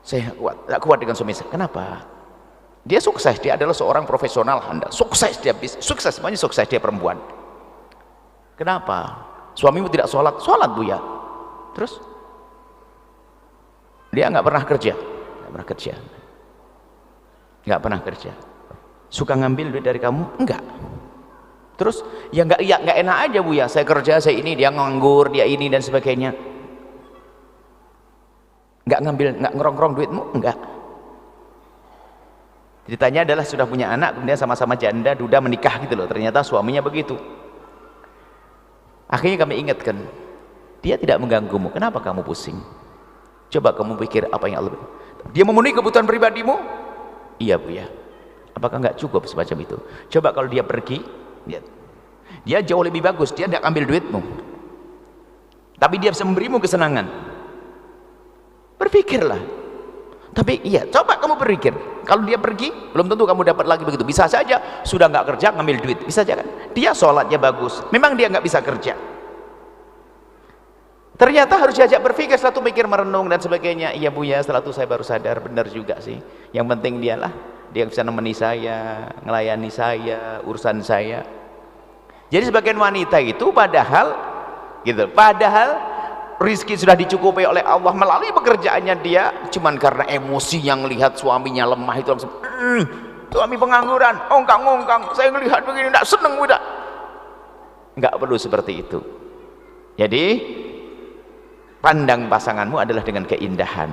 [SPEAKER 1] saya nggak kuat dengan suami saya. Kenapa? Dia sukses, dia adalah seorang profesional handal, sukses, dia sukses, semuanya sukses, dia perempuan. Kenapa? Suamimu tidak sholat? Sholat Buya. Terus dia nggak pernah kerja, nggak pernah kerja, suka ngambil duit dari kamu? Enggak. Terus ya nggak enak aja Buya, saya kerja, saya ini, dia nganggur, dia ini dan sebagainya. Nggak ngambil, nggak ngerong-ngerong duitmu? Enggak. Ceritanya adalah sudah punya anak, kemudian sama-sama janda, duda, menikah gitu loh, ternyata suaminya begitu. Akhirnya kami ingatkan, dia tidak mengganggumu, kenapa kamu pusing? Coba kamu pikir apa yang Allah, dia memenuhi kebutuhan pribadimu? Iya Buya. Apakah nggak cukup semacam itu? Coba kalau dia pergi, lihat, dia jauh lebih bagus, dia tidak ambil duitmu, tapi dia bisa memberimu kesenangan. Berpikirlah. Tapi iya, coba kamu berpikir, kalau dia pergi, belum tentu kamu dapat lagi begitu. Bisa saja sudah nggak kerja ngambil duit, bisa aja kan? Dia sholatnya bagus, memang dia nggak bisa kerja. Ternyata harus diajak berpikir, setelah itu mikir, merenung dan sebagainya. Iya Buya, setelah itu saya baru sadar, benar juga sih. Yang penting dialah, dia bisa nemeni saya, ngelayani saya, urusan saya. Jadi sebagian wanita itu padahal rizki sudah dicukupi oleh Allah melalui pekerjaannya dia, cuman karena emosi yang lihat suaminya lemah itu langsung suami pengangguran, ongkang-ongkang, saya ngelihat begini tidak seneng, udah. Nggak perlu seperti itu. Jadi pandang pasanganmu adalah dengan keindahan.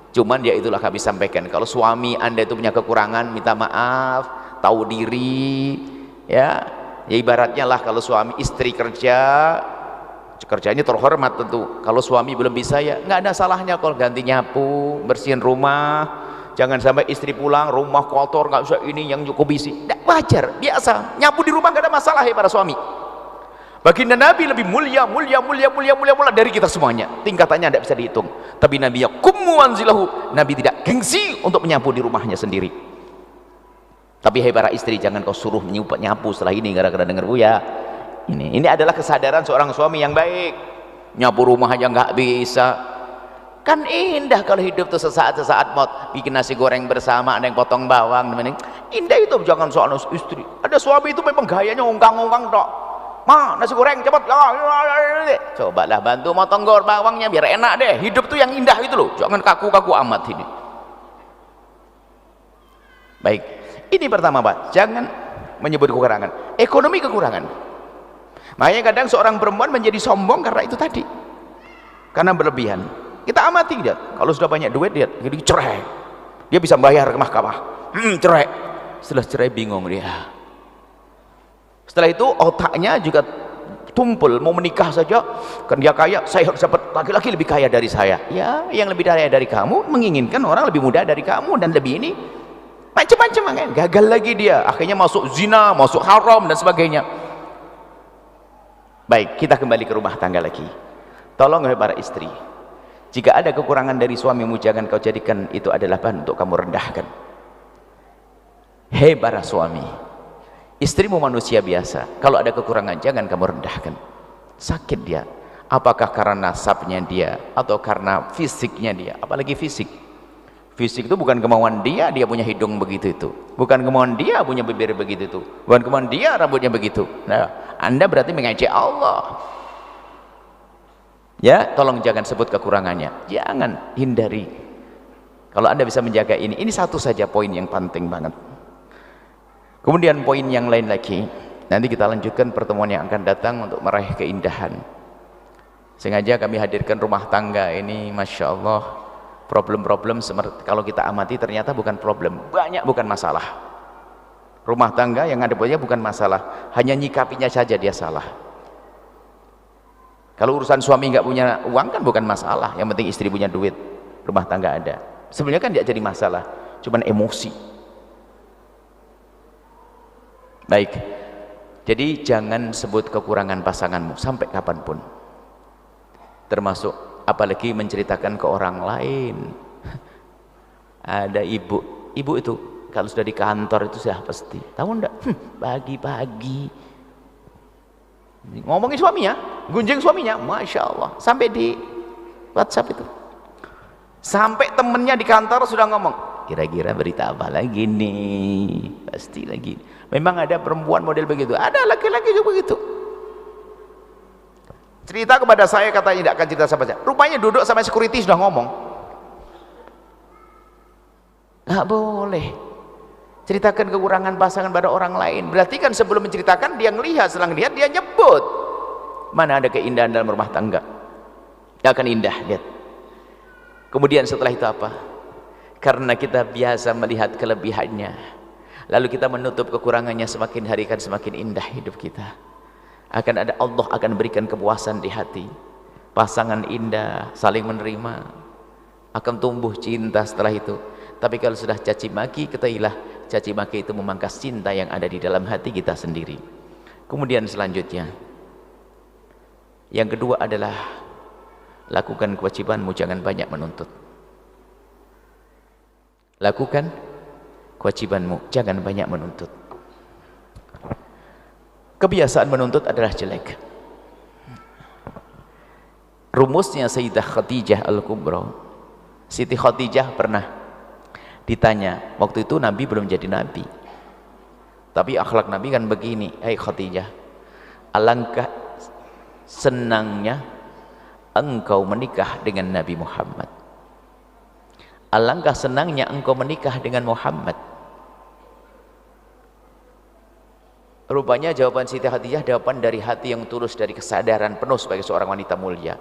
[SPEAKER 1] Cuman ya itulah kami sampaikan, kalau suami Anda itu punya kekurangan, minta maaf, tahu diri, ya ibaratnya lah, kalau suami istri kerjanya terhormat tentu. Kalau suami belum bisa, ya nggak ada salahnya kalau ganti nyapu, bersihin rumah. Jangan sampai istri pulang rumah kotor, nggak usah ini yang cukup bisi. Nggak, wajar, biasa. Nyapu di rumah nggak ada masalah ya para suami. Baginda Nabi lebih mulia dari kita semuanya. Tingkatannya tidak bisa dihitung. Tapi Nabi yaqumu anzilahu, Nabi tidak gengsi untuk menyapu di rumahnya sendiri. Tapi hai para istri, jangan kau suruh nyapu setelah ini gara-gara dengar Buya. Ini adalah kesadaran seorang suami yang baik. Nyapu rumah aja nggak bisa. Kan indah kalau hidup tuh sesaat mau bikin nasi goreng bersama, ada yang potong bawang, indah itu. Jangan soal istri. Ada suami itu memang gayanya ongkang-ongkang tok. Ma, nasi goreng cepat. Cobalah bantu motong bawangnya biar enak deh. Hidup tuh yang indah itu loh. Jangan kaku-kaku amat ini. Baik, ini pertama Pak, jangan menyebut kekurangan. Ekonomi kekurangan. Makanya kadang seorang perempuan menjadi sombong karena itu tadi, karena berlebihan. Kita amati dia, kalau sudah banyak duit dia jadi cerai, dia bisa bayar ke mahkamah, cerai. Setelah cerai bingung dia. Setelah itu otaknya juga tumpul, mau menikah saja, kan dia kaya, saya harus dapat laki-laki lebih kaya dari saya. Ya, yang lebih kaya dari kamu menginginkan orang lebih muda dari kamu dan lebih ini. macam-macam kan, gagal lagi dia, akhirnya masuk zina, masuk haram dan sebagainya. Baik, kita kembali ke rumah tangga lagi. Tolong para istri, jika ada kekurangan dari suamimu, jangan kau jadikan itu adalah bahan untuk kamu rendahkan. Hei para suami, istrimu manusia biasa, kalau ada kekurangan jangan kamu rendahkan. Sakit dia, apakah karena nasabnya dia atau karena fisiknya dia, apalagi fisik. Fisik itu bukan kemauan dia, dia punya hidung begitu itu. Bukan kemauan dia punya bibir begitu itu. Bukan kemauan dia rambutnya begitu. Nah, Anda berarti mengejek Allah. Ya, tolong jangan sebut kekurangannya. Jangan, hindari. Kalau Anda bisa menjaga ini satu saja poin yang penting banget. Kemudian poin yang lain lagi, nanti kita lanjutkan pertemuan yang akan datang untuk meraih keindahan. Sengaja kami hadirkan rumah tangga ini, Masya Allah. Problem-problem kalau kita amati ternyata bukan problem, banyak bukan masalah. Rumah tangga yang ada bukan masalah, hanya nyikapinya saja dia salah. Kalau urusan suami nggak punya uang kan bukan masalah, yang penting istri punya duit, rumah tangga ada. Sebenarnya kan tidak jadi masalah, cuman emosi. Baik, jadi jangan sebut kekurangan pasanganmu sampai kapanpun, termasuk apalagi menceritakan ke orang lain. Ada ibu itu kalau sudah di kantor itu sudah pasti tahu enggak, pagi-pagi ngomongin suaminya, gunjing suaminya, Masya Allah, sampai di WhatsApp itu, sampai temennya di kantor sudah ngomong, kira-kira berita apa lagi nih, pasti lagi. Memang ada perempuan model begitu, ada laki-laki juga begitu. Cerita kepada saya, katanya tidak akan cerita sama saya, rupanya duduk sama security sudah ngomong. Nggak boleh ceritakan kekurangan pasangan pada orang lain, berarti kan sebelum menceritakan dia ngelihat, setelah ngelihat dia nyebut. Mana ada keindahan dalam rumah tangga? Nggak akan indah, lihat. Kemudian setelah itu apa? Karena kita biasa melihat kelebihannya, lalu kita menutup kekurangannya, semakin hari kan semakin indah hidup kita. Akan ada, Allah akan berikan kepuasan di hati, pasangan indah, saling menerima, akan tumbuh cinta setelah itu. Tapi kalau sudah caci maki, ketahuilah caci maki itu memangkas cinta yang ada di dalam hati kita sendiri. Kemudian selanjutnya, yang kedua adalah lakukan kewajibanmu, jangan banyak menuntut. Lakukan kewajibanmu, jangan banyak menuntut. Kebiasaan menuntut adalah jelek. Rumusnya Sayyidah Khadijah Al-Kubra, Siti Khadijah pernah ditanya, waktu itu Nabi belum jadi Nabi, tapi akhlak Nabi kan begini, hai Khadijah, alangkah senangnya engkau menikah dengan Nabi Muhammad, alangkah senangnya engkau menikah dengan Muhammad. Rupanya jawaban Siti Khadijah jawaban dari hati yang tulus, dari kesadaran penuh sebagai seorang wanita mulia.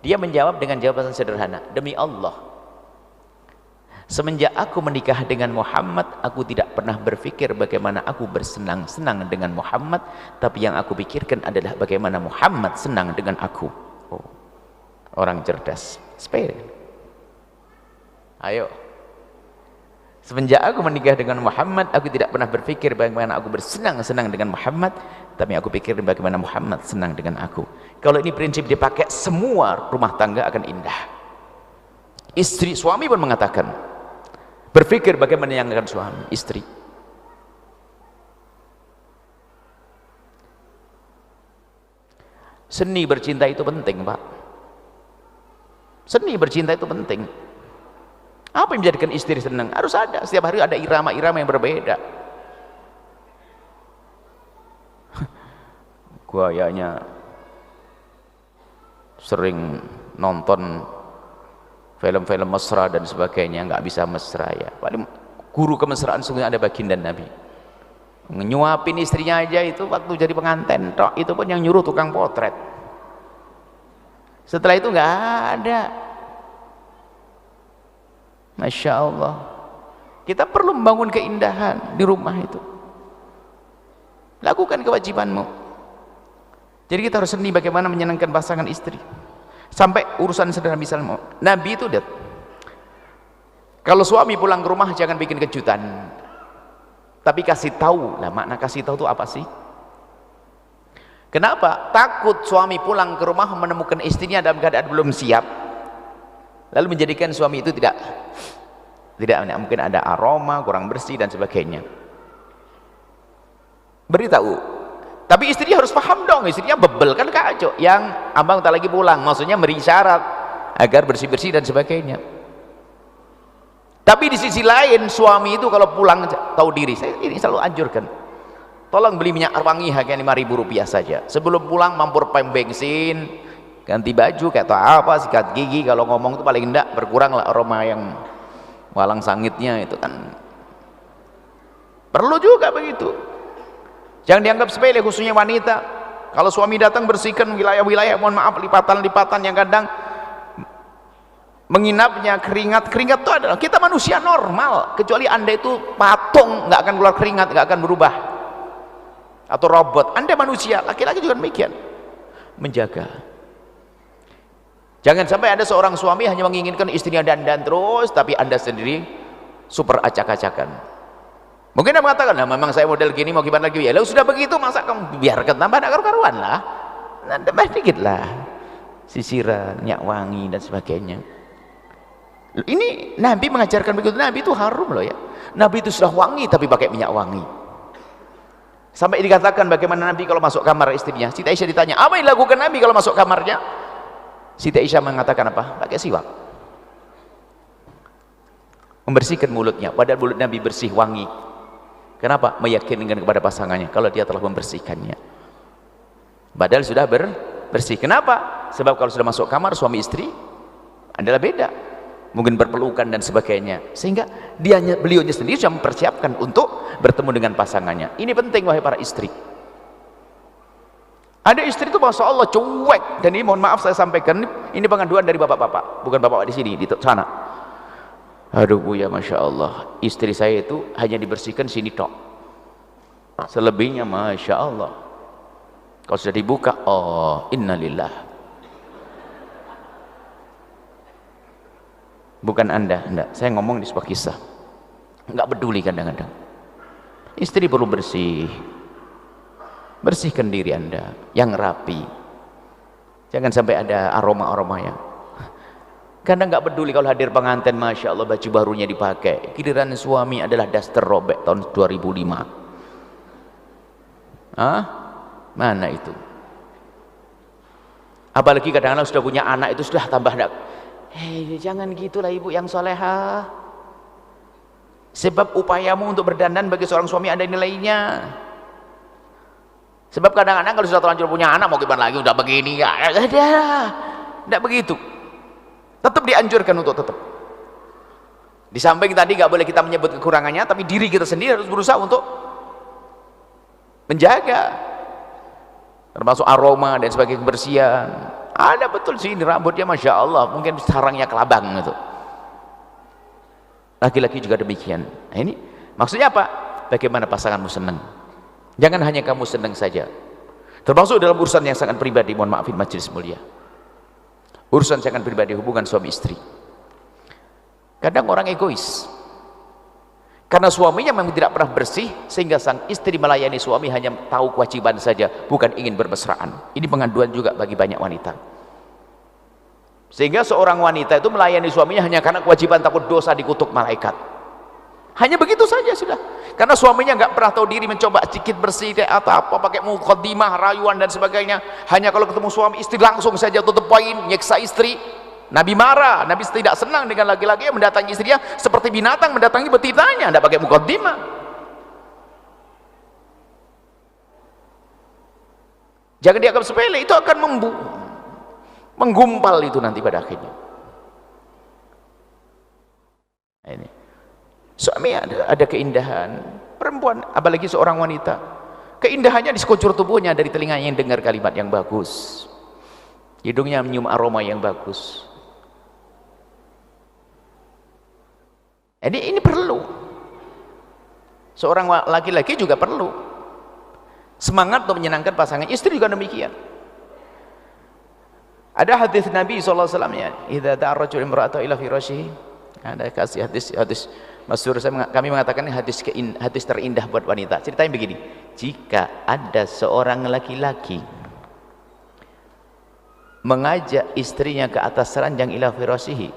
[SPEAKER 1] Dia menjawab dengan jawaban sederhana, demi Allah, semenjak aku menikah dengan Muhammad, aku tidak pernah berpikir bagaimana aku bersenang-senang dengan Muhammad, tapi yang aku pikirkan adalah bagaimana Muhammad senang dengan aku. Oh, orang cerdas, spare. Ayo, semenjak aku menikah dengan Muhammad, aku tidak pernah berpikir bagaimana aku bersenang-senang dengan Muhammad, tapi aku pikir bagaimana Muhammad senang dengan aku. Kalau ini prinsip dipakai, semua rumah tangga akan indah. Istri, suami pun mengatakan, berpikir bagaimana yang akan suami, istri. Seni bercinta itu penting, Pak. Seni bercinta itu penting. Apa yang menjadikan istri senang? Harus ada, setiap hari ada irama-irama yang berbeda. Gayanya sering nonton film-film mesra dan sebagainya, nggak bisa mesra ya. Paling guru kemesraan sungguh ada baginda Nabi. Nyuapin istrinya aja itu waktu jadi pengantin, tok, itu pun yang nyuruh tukang potret. Setelah itu nggak ada. Masya Allah, kita perlu membangun keindahan di rumah itu. Lakukan kewajibanmu. Jadi kita harus seni bagaimana menyenangkan pasangan istri. Sampai urusan sederhana, misalnya Nabi itu, kalau suami pulang ke rumah jangan bikin kejutan. Tapi kasih tahu lah, makna kasih tahu itu apa sih? Kenapa? Takut suami pulang ke rumah menemukan istrinya dalam keadaan belum siap, lalu menjadikan suami itu tidak mungkin ada aroma, kurang bersih dan sebagainya. Beritahu. Tapi istrinya harus paham dong, istrinya bebel kan kacau. Yang abang tak lagi pulang, maksudnya beri syarat agar bersih-bersih dan sebagainya. Tapi di sisi lain suami itu kalau pulang tahu diri, saya ini selalu anjurkan, tolong beli minyak wangi harganya Rp5.000 saja. Sebelum pulang mampir pom bensin, ganti baju kayak atau apa, sikat gigi, kalau ngomong itu paling enggak berkurang lah aroma yang walang sangitnya itu kan. Perlu juga begitu. Jangan dianggap sepele, khususnya wanita. Kalau suami datang bersihkan wilayah-wilayah, mohon maaf, lipatan-lipatan yang kadang menginapnya, keringat itu adalah, kita manusia normal, kecuali anda itu patung, nggak akan keluar keringat, nggak akan berubah, atau robot. Anda manusia, laki-laki juga demikian, menjaga. Jangan sampai ada seorang suami hanya menginginkan istrinya dandan terus, tapi anda sendiri super acak-acakan. Mungkin anda mengatakan, nah memang saya model gini mau gimana lagi ya, lalu sudah begitu masa kamu biarkan tambah karu-karuan lah, nah, tambah dikit lah sisiran, minyak wangi dan sebagainya. Ini Nabi mengajarkan begitu. Nabi itu harum loh ya, Nabi itu sudah wangi tapi pakai minyak wangi. Sampai dikatakan bagaimana Nabi kalau masuk kamar istrinya, Siti Aisyah ditanya apa yang dilakukan Nabi kalau masuk kamarnya, Siti Aisyah mengatakan apa? Pakai siwak, membersihkan mulutnya, padahal mulut Nabi bersih wangi. Kenapa? Meyakinkan kepada pasangannya kalau dia telah membersihkannya, padahal sudah bersih. Kenapa? Sebab kalau sudah masuk kamar suami istri adalah beda, mungkin berpelukan dan sebagainya, sehingga beliaunya sendiri sudah mempersiapkan untuk bertemu dengan pasangannya. Ini penting wahai para istri. Ada istri itu masya Allah cuek, dan ini mohon maaf saya sampaikan, ini pengaduan dari bapak-bapak, bukan bapak di sini, di sana. Aduh Bu ya, masya Allah, istri saya itu hanya dibersihkan sini tok, selebihnya masya Allah kalau sudah dibuka, oh innalillah. Bukan anda, enggak, saya ngomong di sebuah kisah. Enggak peduli kadang-kadang istri perlu bersih, bersihkan diri anda yang rapi, jangan sampai ada aroma-aromanya. Karena nggak peduli kalau hadir pengantin, masya Allah baju barunya dipakai, giliran suami adalah daster robek tahun 2005. Mana itu? Apalagi kadang-kadang sudah punya anak itu sudah tambah enggak. Hei, jangan gitulah ibu yang soleha, sebab upayamu untuk berdandan bagi seorang suami ada nilainya. Sebab kadang-kadang kalau sudah terlanjur punya anak mau gimana lagi, udah begini ya, tidak begitu. Tetap dianjurkan untuk tetap. Di samping tadi nggak boleh kita menyebut kekurangannya, tapi diri kita sendiri harus berusaha untuk menjaga, termasuk aroma dan sebagai kebersihan. Ada betul sih ini rambutnya masya Allah, mungkin sarangnya kelabang gitu. Laki-laki juga demikian. Nah, ini maksudnya apa? Bagaimana pasanganmu senang? Jangan hanya kamu senang saja. Termasuk dalam urusan yang sangat pribadi, mohon maafin majelis mulia, urusan sangat pribadi, hubungan suami istri. Kadang orang egois, karena suaminya memang tidak pernah bersih, sehingga sang istri melayani suami hanya tahu kewajiban saja, bukan ingin bermesraan. Ini pengaduan juga bagi banyak wanita, sehingga seorang wanita itu melayani suaminya hanya karena kewajiban, takut dosa dikutuk malaikat. Hanya begitu saja sudah, karena suaminya nggak pernah tahu diri, mencoba sedikit bersih atau apa, pakai mukaddimah, rayuan dan sebagainya. Hanya kalau ketemu suami istri langsung saja tutup poin, nyeksa istri. Nabi marah, Nabi tidak senang dengan laki-laki yang mendatangi istrinya seperti binatang mendatangi betinanya, tidak pakai mukaddimah. Jangan dianggap sepele, itu akan menggumpal itu nanti pada akhirnya. Ini suami ada keindahan, perempuan apalagi seorang wanita, keindahannya di sekujur tubuhnya, dari telinganya yang dengar kalimat yang bagus, hidungnya menyium aroma yang bagus. Ini perlu, seorang laki-laki juga perlu semangat untuk menyenangkan pasangan. Istri juga demikian. Ada hadis Nabi SAW ya, idza da'a rajul imra'atahu ila firashihi, ada kasih hadis Kami mengatakan ini hadis terindah buat wanita. Ceritanya begini, jika ada seorang laki-laki mengajak istrinya ke atas ranjang ila firasihi,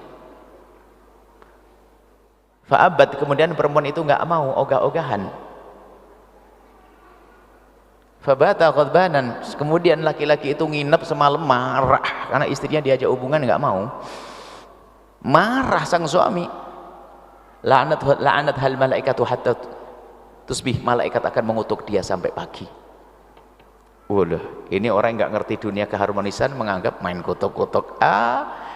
[SPEAKER 1] fa'abat, kemudian perempuan itu nggak mau, ogah-ogahan, fabata ghadbanan, kemudian laki-laki itu nginep semalam marah karena istrinya diajak hubungan nggak mau, marah sang suami, la'anat hal malaikatu hatta tusbih, malaikat akan mengutuk dia sampai pagi. Waduh, ini orang yang nggak ngerti dunia keharmonisan menganggap main kutuk-kutuk.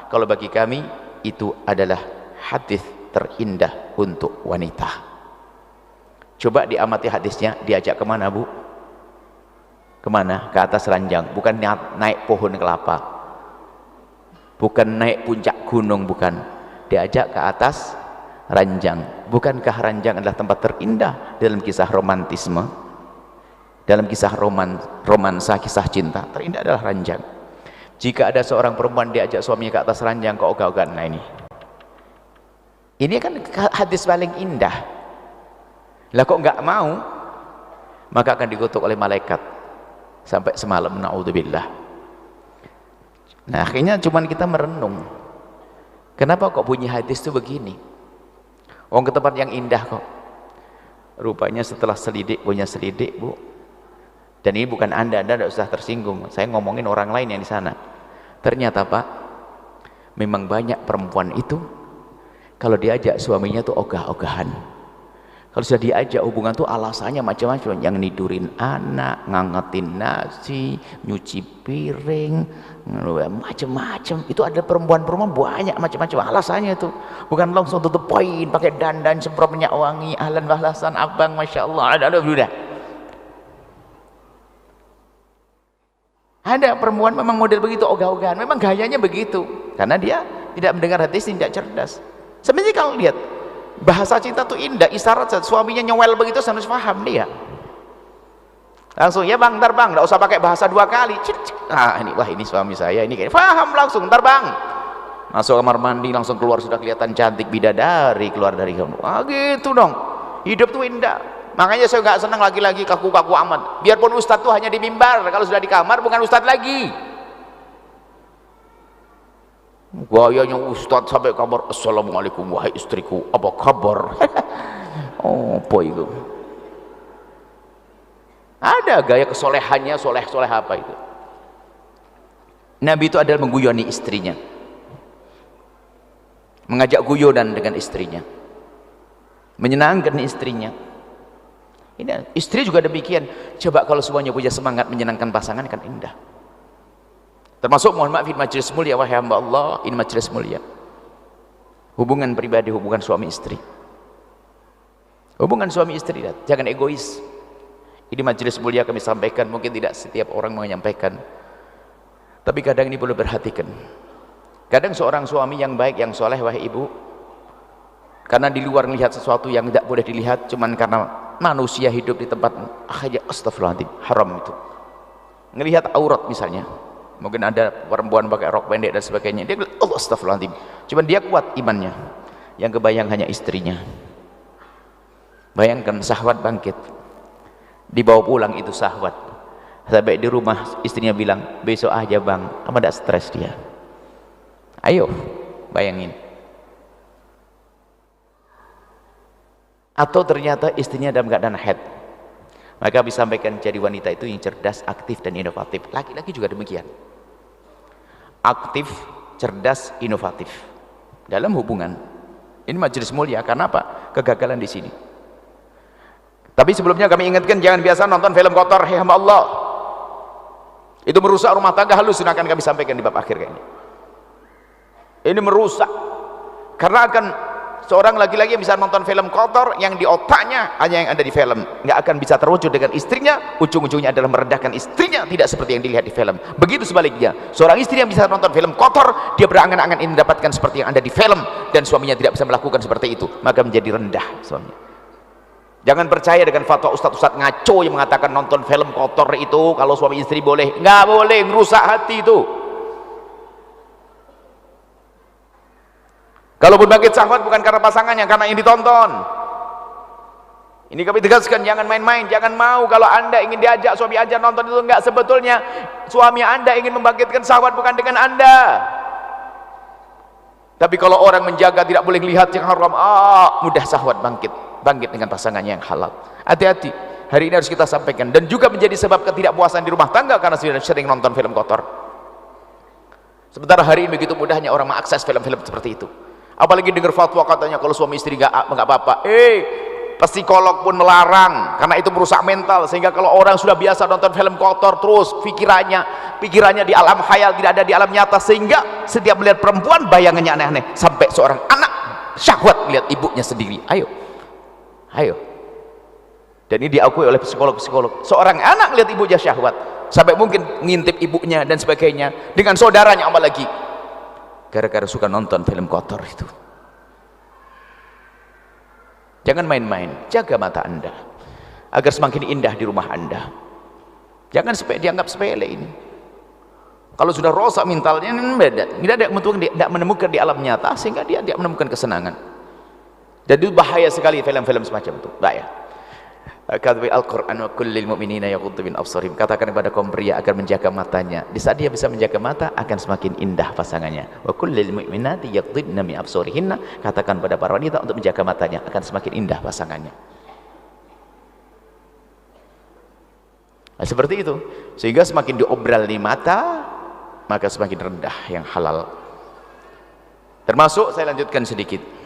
[SPEAKER 1] Kalau bagi kami itu adalah hadis terindah untuk wanita. Coba diamati hadisnya, diajak kemana Bu? Kemana? Ke atas ranjang, bukan naik pohon kelapa, bukan naik puncak gunung, bukan, diajak ke atas ranjang. Bukankah ranjang adalah tempat terindah dalam kisah romantisme, dalam kisah romansa, kisah cinta? Terindah adalah ranjang. Jika ada seorang perempuan diajak suaminya ke atas ranjang, ke ogah-ogahan, nah ini kan hadis paling indah. Lah kok nggak mau, maka akan dikutuk oleh malaikat sampai semalam, naudzubillah. Nah akhirnya cuman kita merenung, kenapa kok bunyi hadis itu begini, ke tempat yang indah kok. Rupanya setelah selidik, punya selidik Bu, dan ini bukan anda tidak usah tersinggung, saya ngomongin orang lain yang di sana. Ternyata Pak, memang banyak perempuan itu kalau diajak suaminya tuh ogah-ogahan. Kalau sudah diajak hubungan tuh alasannya macam-macam, yang nidurin anak, ngangetin nasi, nyuci piring, macam-macam. Itu ada perempuan-perempuan banyak macam-macam alasannya itu. Bukan langsung tutup poin pakai dandan, semprot minyak wangi, ahlan wahlan abang, masya Allah, ada udah. Ada perempuan memang model begitu, ogah-ogahan, memang gayanya begitu, karena dia tidak mendengar hadis, tidak cerdas. Sebenarnya kalau lihat bahasa cinta itu indah, isyarat suaminya nyewel begitu harus paham dia. Langsung ya bang, ntar bang, nggak usah pakai bahasa dua kali. Nah ini, wah ini suami saya, ini kayak paham langsung, ntar bang. Masuk kamar mandi langsung keluar sudah kelihatan cantik bidadari keluar dari kamu. Gitu dong. Hidup tuh indah. Makanya saya nggak senang lagi-lagi kaku-kaku amat. Biarpun ustadz tuh hanya di mimbar, kalau sudah di kamar bukan ustadz lagi. Gayanya ustadz sampai kabar, assalamualaikum wahai istriku, apa kabar? Oh boy itu ada gaya kesolehannya, soleh apa itu. Nabi itu adalah mengguyoni istrinya, mengajak guyonan dengan istrinya, menyenangkan istrinya. Ini istri juga demikian. Coba kalau semuanya punya semangat menyenangkan pasangan kan indah. Termasuk mohon maaf, ini majelis mulia, wahai hamba Allah, ini majelis mulia, hubungan pribadi, hubungan suami istri, hubungan suami istri, jangan egois. Ini majelis mulia kami sampaikan, mungkin tidak setiap orang menyampaikan, tapi kadang ini perlu perhatikan. Kadang seorang suami yang baik, yang soleh, wahai ibu, karena di luar melihat sesuatu yang tidak boleh dilihat, cuman karena manusia hidup di tempat astagfirullahaladzim, haram itu, ngelihat aurat misalnya. Mungkin ada perempuan pakai rok pendek dan sebagainya, dia bilang Allah astagfirullahaladzim, cuman dia kuat imannya, yang kebayang hanya istrinya. Bayangkan syahwat bangkit, dibawa pulang itu syahwat, sampai di rumah istrinya bilang besok aja bang, apa tidak stres dia. Ayo bayangin. Atau ternyata istrinya dalam keadaan haid, maka bisa sampaikan, jadi wanita itu yang cerdas, aktif dan inovatif. Laki-laki juga demikian, aktif, cerdas, inovatif dalam hubungan. Ini majelis mulia, karena apa? Kegagalan di sini. Tapi sebelumnya kami ingatkan, jangan biasa nonton film kotor, hei hamba Allah, itu merusak rumah tangga. Halus akan kami sampaikan di bab akhir kayaknya. Ini merusak, karena akan seorang laki-laki yang bisa nonton film kotor, yang di otaknya hanya yang ada di film, nggak akan bisa terwujud dengan istrinya, ujung-ujungnya adalah merendahkan istrinya, tidak seperti yang dilihat di film. Begitu sebaliknya, seorang istri yang bisa nonton film kotor, dia berangan-angan ingin mendapatkan seperti yang ada di film, dan suaminya tidak bisa melakukan seperti itu, maka menjadi rendah suaminya. Jangan percaya dengan fatwa ustadz-ustadz ngaco yang mengatakan nonton film kotor itu kalau suami istri boleh. Nggak boleh, ngerusak hati itu.
[SPEAKER 2] Kalaupun bangkit syahwat bukan karena pasangannya, karena yang ditonton. Ini kami tegaskan, jangan main-main, jangan mau kalau anda ingin diajak suami aja nonton itu enggak, sebetulnya suami anda ingin membangkitkan syahwat bukan dengan anda. Tapi kalau orang menjaga tidak boleh lihat yang haram, mudah syahwat bangkit dengan pasangannya yang halal. Hati-hati, hari ini harus kita sampaikan, dan juga menjadi sebab ketidakpuasan di rumah tangga karena sering nonton film kotor. Sementara hari ini begitu mudahnya orang mengakses film-film seperti itu. Apalagi dengar fatwa katanya kalau suami istri nggak apa-apa. Psikolog pun melarang karena itu merusak mental, sehingga kalau orang sudah biasa nonton film kotor terus pikirannya di alam khayal, tidak ada di alam nyata, sehingga setiap melihat perempuan bayangannya aneh-aneh, sampai seorang anak syahwat melihat ibunya sendiri. Ayo, dan ini diakui oleh psikolog-psikolog, seorang anak melihat ibunya syahwat sampai mungkin ngintip ibunya dan sebagainya, dengan saudaranya apalagi, gara-gara suka nonton film kotor itu. Jangan main-main, jaga mata anda agar semakin indah di rumah anda. Jangan dianggap sepele ini. Kalau sudah rosak mentalnya, tidak menemukan di alam nyata, sehingga dia tidak menemukan kesenangan. Jadi bahaya sekali film-film semacam itu, bahaya. Kata Al-Quran, wa kullil mu'minina yaghuddu min absarihim, katakan kepada kaum pria agar menjaga matanya. Di saat dia bisa menjaga mata, akan semakin indah pasangannya. Wa kullil mu'minati yaghdudna min absarihinna, katakan pada para wanita untuk menjaga matanya, akan semakin indah pasangannya. Nah, seperti itu, sehingga semakin diobral di mata, maka semakin rendah yang halal. Termasuk, saya lanjutkan sedikit,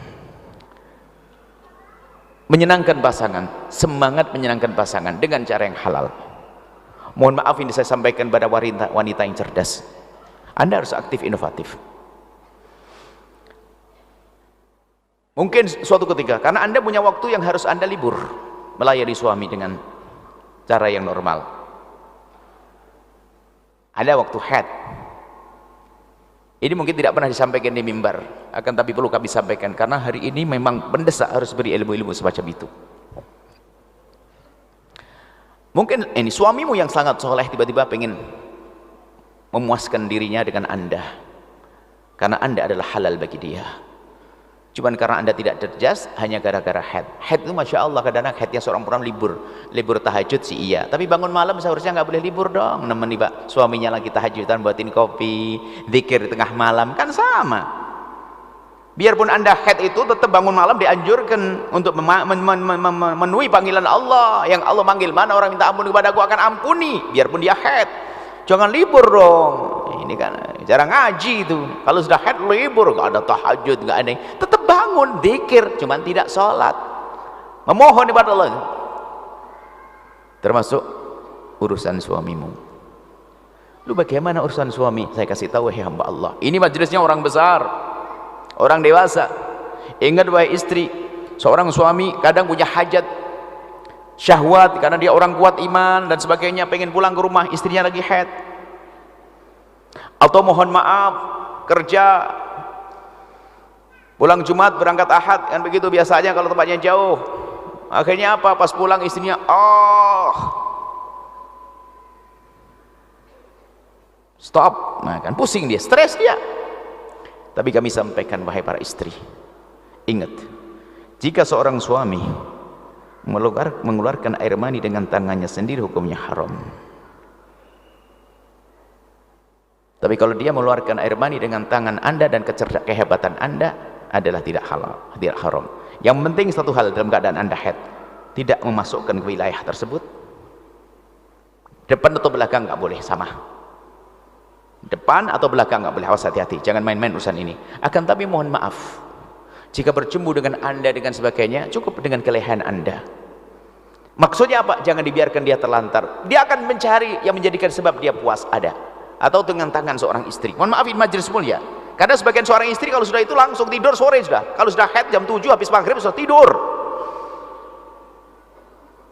[SPEAKER 2] menyenangkan pasangan, semangat menyenangkan pasangan dengan cara yang halal. Mohon maaf, ini saya sampaikan pada wanita yang cerdas. Anda harus aktif, inovatif. Mungkin suatu ketika, karena Anda punya waktu yang harus Anda libur, melayani suami dengan cara yang normal. Ada waktu haid. Ini mungkin tidak pernah disampaikan di mimbar, akan tapi perlu kami sampaikan karena hari ini memang mendesak harus beri ilmu-ilmu semacam itu. Mungkin ini suamimu yang sangat soleh tiba-tiba pengen memuaskan dirinya dengan Anda, karena Anda adalah halal bagi dia. Cuman karena Anda tidak cerdas, hanya gara-gara haid. Haid itu Masya Allah, kadang-kadang haidnya seorang perempuan libur tahajud sih iya, tapi bangun malam seharusnya nggak boleh libur dong, nemeni suaminya lagi tahajudan, buatin kopi, zikir di tengah malam, kan sama. Biarpun Anda haid itu tetap bangun malam dianjurkan untuk memenuhi panggilan Allah, yang Allah manggil, mana orang minta ampun kepada aku akan ampuni, biarpun dia haid. Jangan libur dong, ini kan jarang ngaji itu. Kalau sudah haid libur, nggak ada tahajud, nggak ada, tetap bangun zikir, cuman tidak sholat, memohon kepada Allah. Termasuk urusan suamimu. Lu bagaimana urusan suami? Saya kasih tahu, wahai hamba Allah, ini majelisnya orang besar, orang dewasa. Ingat wahai istri, seorang suami kadang punya hajat syahwat karena dia orang kuat iman dan sebagainya, pengen pulang ke rumah, istrinya lagi haid, atau mohon maaf kerja pulang Jumat berangkat Ahad, kan begitu biasanya kalau tempatnya jauh. Akhirnya apa, pas pulang istrinya stop, nah kan pusing dia, stres dia. Tapi kami sampaikan, wahai para istri, ingat, jika seorang suami mengeluarkan air mani dengan tangannya sendiri, hukumnya haram. Tapi kalau dia mengeluarkan air mani dengan tangan Anda dan kehebatan Anda, adalah tidak halal, tidak haram. Yang penting satu hal, dalam keadaan Anda haid, tidak memasukkan ke wilayah tersebut. Depan atau belakang nggak boleh sama. Depan atau belakang nggak boleh, awas, hati-hati, jangan main-main urusan ini. Akan tapi mohon maaf, jika bercumbu dengan Anda dengan sebagainya, cukup dengan kelehan Anda. Maksudnya apa? Jangan dibiarkan dia terlantar. Dia akan mencari yang menjadikan sebab dia puas, ada. Atau dengan tangan seorang istri. Mohon maaf, ini majelis mulia. Karena sebagian seorang istri kalau sudah itu langsung tidur sore sudah. Kalau sudah haid jam 7 habis maghrib sudah tidur.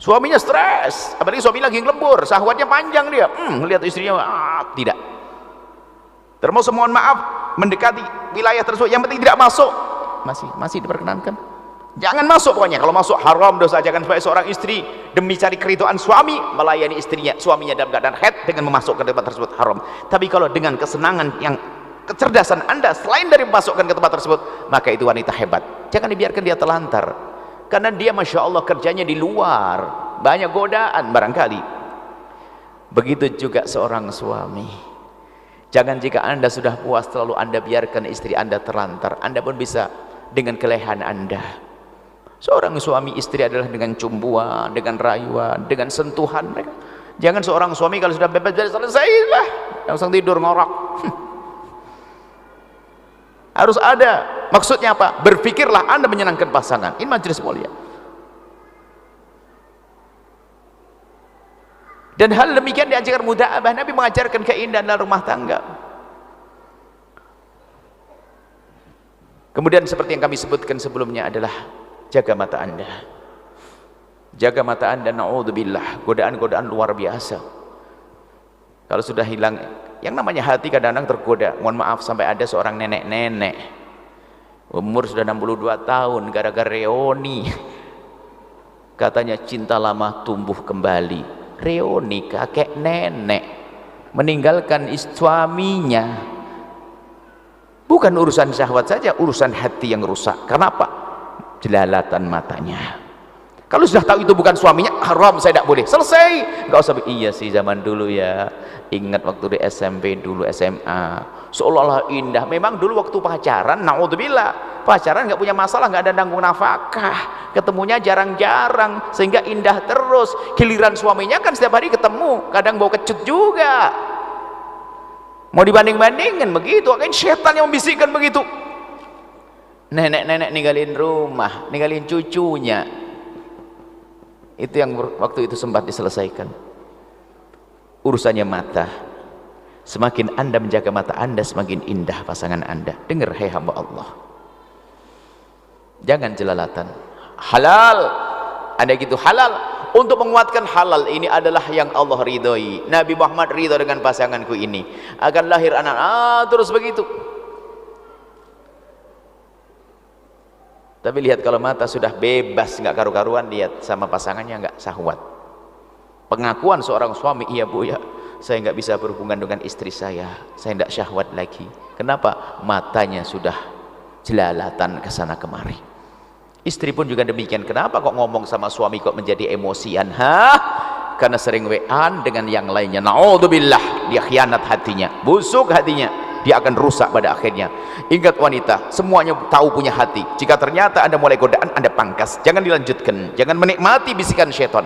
[SPEAKER 2] Suaminya stres, apalagi suami lagi lembur, syahwatnya panjang dia. Lihat istrinya, tidak. Termasuk mohon maaf mendekati wilayah tersebut, yang penting tidak masuk. Masih diperkenankan, jangan masuk pokoknya. Kalau masuk haram, dosa. Jangan sebagai seorang istri demi cari keridhaan suami melayani suaminya dalam keadaan haid dengan memasukkan tempat tersebut, haram. Tapi kalau dengan kesenangan yang kecerdasan Anda selain dari memasukkan ke tempat tersebut, maka itu wanita hebat. Jangan dibiarkan dia terlantar, karena dia Masya Allah kerjanya di luar, banyak godaan barangkali. Begitu juga seorang suami. Jangan jika Anda sudah puas terlalu Anda biarkan istri Anda terlantar. Anda pun bisa dengan kelehan Anda. Seorang suami istri adalah dengan cumbuan, dengan rayuan, dengan sentuhan mereka. Jangan seorang suami kalau sudah bebas selesailah langsung tidur ngorok. Harus ada. Maksudnya apa? Berpikirlah Anda menyenangkan pasangan. Ini majelis mulia. Dan hal demikian diajarkan muda'abah. Nabi mengajarkan keindahan dalam rumah tangga. Kemudian seperti yang kami sebutkan sebelumnya adalah jaga mata Anda. Jaga mata Anda, na'udzubillah, godaan-godaan luar biasa. Kalau sudah hilang, yang namanya hati kadang-kadang tergoda. Mohon maaf, sampai ada seorang nenek-nenek umur sudah 62 tahun gara-gara reoni. Katanya cinta lama tumbuh kembali. Reoni, kakek nenek meninggalkan suaminya. Bukan urusan syahwat saja, urusan hati yang rusak. Kenapa? Jelalatan matanya. Kalau sudah tahu itu bukan suaminya, haram, saya tidak boleh. Selesai. Enggak usah. Iya sih, zaman dulu ya. Ingat waktu di SMP dulu, SMA. Seolah-olah indah. Memang dulu waktu pacaran, naudzubillah, pacaran enggak punya masalah, enggak ada nanggung nafkah. Ketemunya jarang-jarang, sehingga indah terus. Giliran suaminya kan setiap hari ketemu, kadang bau kecut juga. Mau dibanding-bandingkan begitu, kan setan yang membisikkan begitu. Nenek-nenek ninggalin rumah, ninggalin cucunya. Itu yang waktu itu sempat diselesaikan. Urusannya mata. Semakin Anda menjaga mata Anda, semakin indah pasangan Anda. Dengar, hai hamba Allah, jangan jelalatan. Halal, Anda gitu halal. Untuk menguatkan halal ini adalah yang Allah ridhoi. Nabi Muhammad ridho dengan pasanganku ini, akan lahir anak. Terus begitu. Tapi lihat kalau mata sudah bebas, nggak karu-karuan, lihat sama pasangannya nggak syahwat. Pengakuan seorang suami, iya bu ya, saya nggak bisa berhubungan dengan istri saya nggak syahwat lagi. Kenapa? Matanya sudah jelalatan ke sana kemari. Istri pun juga demikian. Kenapa kok ngomong sama suami kok menjadi emosian? Karena sering WA dengan yang lainnya. Naudzubillah, dia khianat hatinya, busuk hatinya. Dia akan rusak pada akhirnya. Ingat wanita, semuanya tahu punya hati. Jika ternyata Anda mulai godaan, Anda pangkas. Jangan dilanjutkan. Jangan menikmati bisikan syaitan.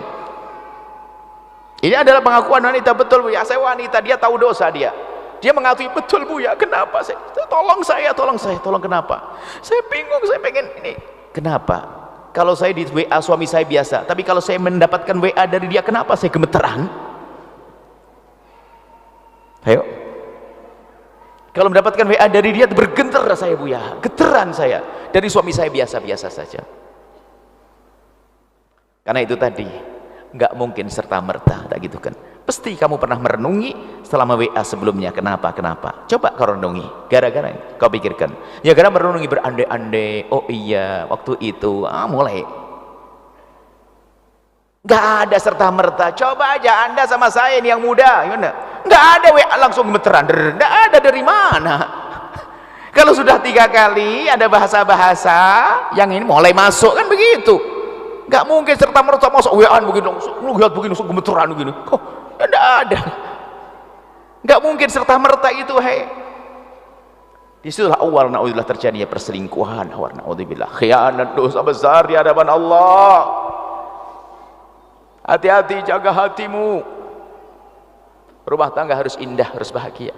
[SPEAKER 2] Ini adalah pengakuan wanita. Betul bu ya, saya wanita, dia tahu dosa dia. Dia mengakui, betul bu ya, kenapa saya? Tolong saya, tolong kenapa? Saya bingung, saya pengen ini. Kenapa? Kalau saya di WA suami saya biasa, tapi kalau saya mendapatkan WA dari dia, kenapa saya gemeteran? Ayo. Kalau mendapatkan WA dari dia bergetar saya bu ya, geteran saya. Dari suami saya biasa-biasa saja. Karena itu tadi nggak mungkin serta merta, tak gitu kan? Pasti kamu pernah merenungi selama WA sebelumnya. Kenapa? Coba kau renungi. Gara-gara kau pikirkan. Ya karena merenungi berandai-andai. Oh iya, waktu itu mulai. Nggak ada serta merta. Coba aja Anda sama saya ini yang muda, gimana? Nggak ada WA langsung gemeteran. Nggak ada, dari mana? Kalau sudah 3 kali ada bahasa-bahasa yang ini mulai masuk kan begitu. Nggak mungkin serta merta masuk WA begini, lihat begini langsung gemeteran begini. Oh, nggak ada. Nggak mungkin serta merta itu. Disitulah awal naudzubillah terjadinya perselingkuhan. Awal naudzubillah khianat, dosa besar di hadapan Allah. Hati-hati, jaga hatimu. Rumah tangga harus indah, harus bahagia.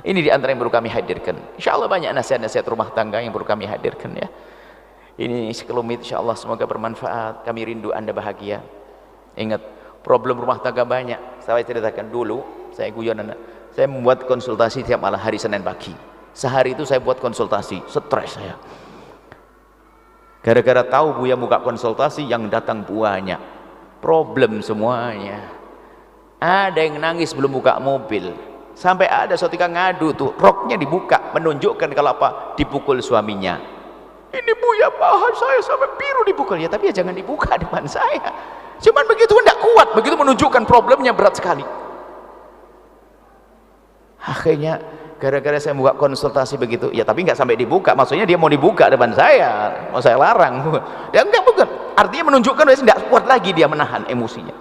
[SPEAKER 2] Ini di antara yang perlu kami hadirkan. Insya Allah banyak nasihat-nasihat rumah tangga yang perlu kami hadirkan ya. Ini sekelumit, insya Allah semoga bermanfaat. Kami rindu Anda bahagia. Ingat, problem rumah tangga banyak. Saya ceritakan dulu, saya guyon anak. Saya membuat konsultasi tiap malam hari Senin pagi. Sehari itu saya buat konsultasi, stres saya. Gara-gara tahu Buya buka konsultasi, yang datang banyak. Problem semuanya. Ada yang nangis belum buka mobil, sampai ada suatu ketika ngadu tuh roknya dibuka, menunjukkan kalau apa, dipukul suaminya. Ini Buya paha saya sampai biru dipukul. Ya tapi ya jangan dibuka depan saya. Cuman begitu enggak kuat, begitu menunjukkan problemnya berat sekali. Akhirnya gara-gara saya buka konsultasi begitu ya, tapi nggak sampai dibuka, maksudnya dia mau dibuka depan saya, mau saya larang. Dia enggak, bukan, artinya menunjukkan dia tidak kuat lagi, dia menahan emosinya.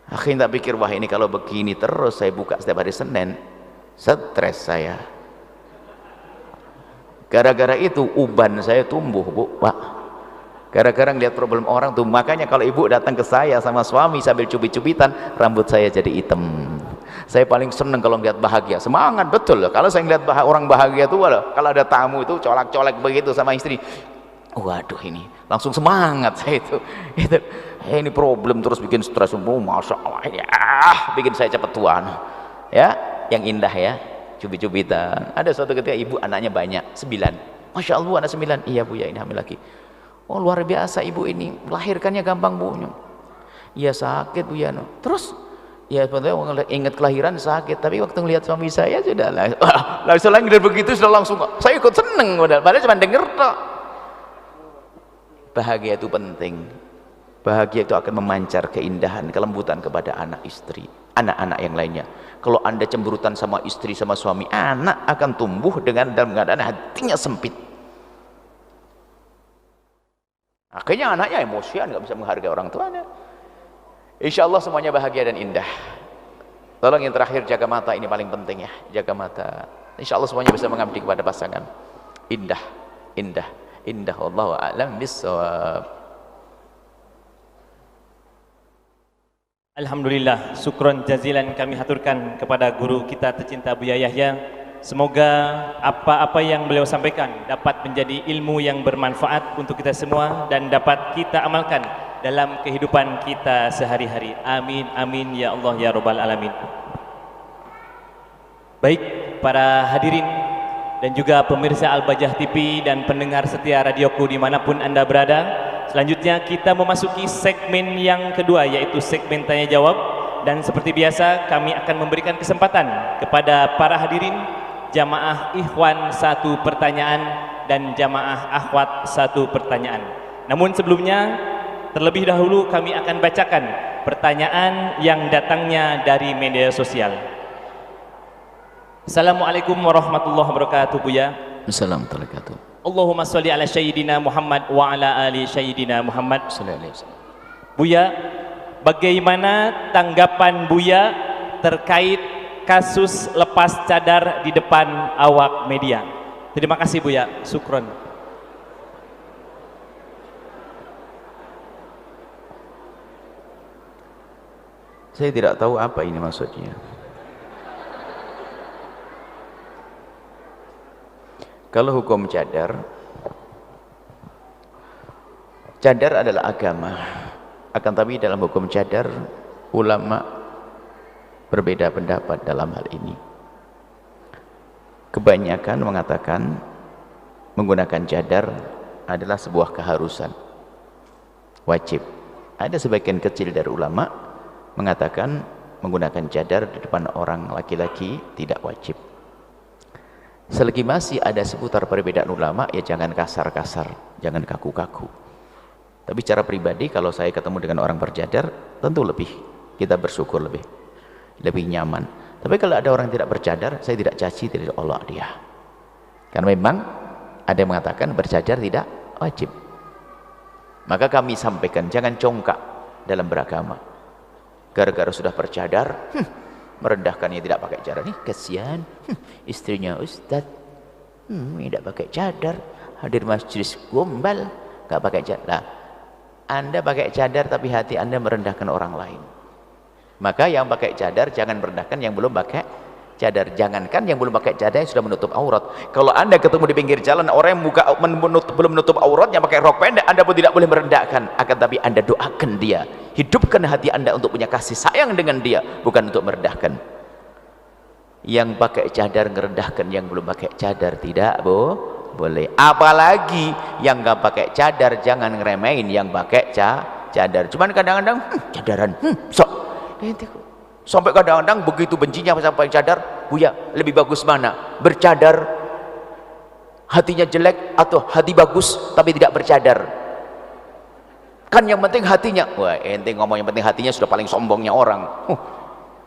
[SPEAKER 2] Akhirnya tak pikir, wah ini kalau begini terus saya buka setiap hari Senin, stres saya. Gara-gara itu uban saya tumbuh, Bu, Pak. Gara-gara ngeliat problem orang tuh. Makanya kalau ibu datang ke saya sama suami sambil cubit-cubitan, rambut saya jadi hitam. Saya paling seneng kalau ngeliat bahagia, semangat betul loh. Kalau saya ngeliat orang bahagia tuh, kalau ada tamu itu colak-colek begitu sama istri, waduh ini langsung semangat saya itu. Ini problem terus bikin stres, masya Allah ya, bikin saya cepat tua. Ya, yang indah ya, cubit-cubitan. Ada suatu ketika ibu anaknya banyak, 9. Masya Allah anak 9. Iya Bu ya, ini hamil lagi. Oh luar biasa ibu ini, melahirkannya gampang Bu. Iya sakit Bu ya. Terus ya sebetulnya ingat kelahiran sakit, tapi waktu ngelihat suami saya sudah lah selain dari begitu sudah langsung saya ikut seneng, padahal cuma denger tok. Bahagia itu penting. Bahagia itu akan memancar keindahan, kelembutan kepada anak istri, anak-anak yang lainnya. Kalau Anda cemburutan sama istri, sama suami, anak akan tumbuh dengan dalam keadaan hatinya sempit. Akhirnya anaknya emosian, nggak bisa menghargai orang tuanya. Insya Allah semuanya bahagia dan indah. Tolong yang terakhir, jaga mata, ini paling penting ya, jaga mata. Insya Allah semuanya bisa mengabdi kepada pasangan. Indah, indah, indah. Wallahu a'lam bissawab.
[SPEAKER 3] Alhamdulillah, syukron jazilan kami haturkan kepada guru kita tercinta Buya Yahya. Semoga apa-apa yang beliau sampaikan dapat menjadi ilmu yang bermanfaat untuk kita semua dan dapat kita amalkan dalam kehidupan kita sehari-hari. Amin, amin ya Allah ya Rabbal Alamin. Baik para hadirin dan juga pemirsa Al-Bajah TV dan pendengar setia radioku dimanapun Anda berada, selanjutnya kita memasuki segmen yang kedua, yaitu segmen tanya jawab. Dan seperti biasa kami akan memberikan kesempatan kepada para hadirin, jamaah ikhwan 1 pertanyaan dan jamaah akhwat 1 pertanyaan. Namun sebelumnya, terlebih dahulu kami akan bacakan pertanyaan yang datangnya dari media sosial. Assalamualaikum warahmatullahi wabarakatuh Buya.
[SPEAKER 2] Assalamualaikum warahmatullahi wabarakatuh.
[SPEAKER 3] Allahumma sholli ala sayyidina Muhammad wa ala ali sayyidina Muhammad.
[SPEAKER 2] Sallallahu alaihi wasallam.
[SPEAKER 3] Buya, bagaimana tanggapan Buya terkait kasus lepas cadar di depan awak media? Terima kasih Buya, syukron.
[SPEAKER 2] Saya tidak tahu apa ini maksudnya. Kalau hukum cadar, cadar adalah agama. Akan tapi dalam hukum cadar, ulama berbeda pendapat dalam hal ini. Kebanyakan mengatakan menggunakan cadar adalah sebuah keharusan, wajib. Ada sebagian kecil dari ulama mengatakan menggunakan cadar di depan orang laki-laki tidak wajib. Selagi masih ada seputar perbedaan ulama, ya jangan kasar-kasar, jangan kaku-kaku. Tapi secara pribadi kalau saya ketemu dengan orang bercadar, tentu kita bersyukur lebih nyaman. Tapi kalau ada orang tidak bercadar, saya tidak caci, tidak olok dia. Karena memang ada yang mengatakan bercadar tidak wajib. Maka kami sampaikan, jangan congkak dalam beragama. Gara-gara sudah bercadar, merendahkannya tidak pakai cadar. Nih kasihan, istrinya Ustadz, tidak pakai cadar, hadir majelis gombal, gak pakai cadar. Nah, Anda pakai cadar tapi hati Anda merendahkan orang lain. Maka yang pakai cadar jangan merendahkan yang belum pakai cadar. Jangankan yang belum pakai cadar yang sudah menutup aurat. Kalau Anda ketemu di pinggir jalan orang yang belum menutup aurat, yang pakai rok pendek, Anda pun tidak boleh merendahkan. Akan tapi Anda doakan dia, hidupkan hati Anda untuk punya kasih sayang dengan dia, bukan untuk merendahkan. Yang pakai cadar merendahkan yang belum pakai cadar, tidak boleh. Apalagi yang nggak pakai cadar, jangan ngeremehin yang pakai cadar. Cuman kadang-kadang cadaran sampai kadang-kadang begitu bencinya sampai cadar. Buya, lebih bagus mana? Bercadar hatinya jelek atau hati bagus tapi tidak bercadar? Kan yang penting hatinya. Wah, ente ngomong yang penting hatinya sudah paling sombongnya orang.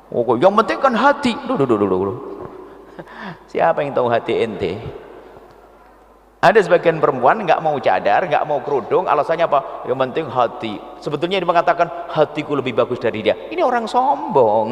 [SPEAKER 2] Oh, yang penting kan hati. Dulu. Siapa yang tahu hati ente? Ada sebagian perempuan nggak mau cadar, nggak mau kerudung, alasannya apa? Yang penting hati. Sebetulnya dia mengatakan hatiku lebih bagus dari dia. Ini orang sombong.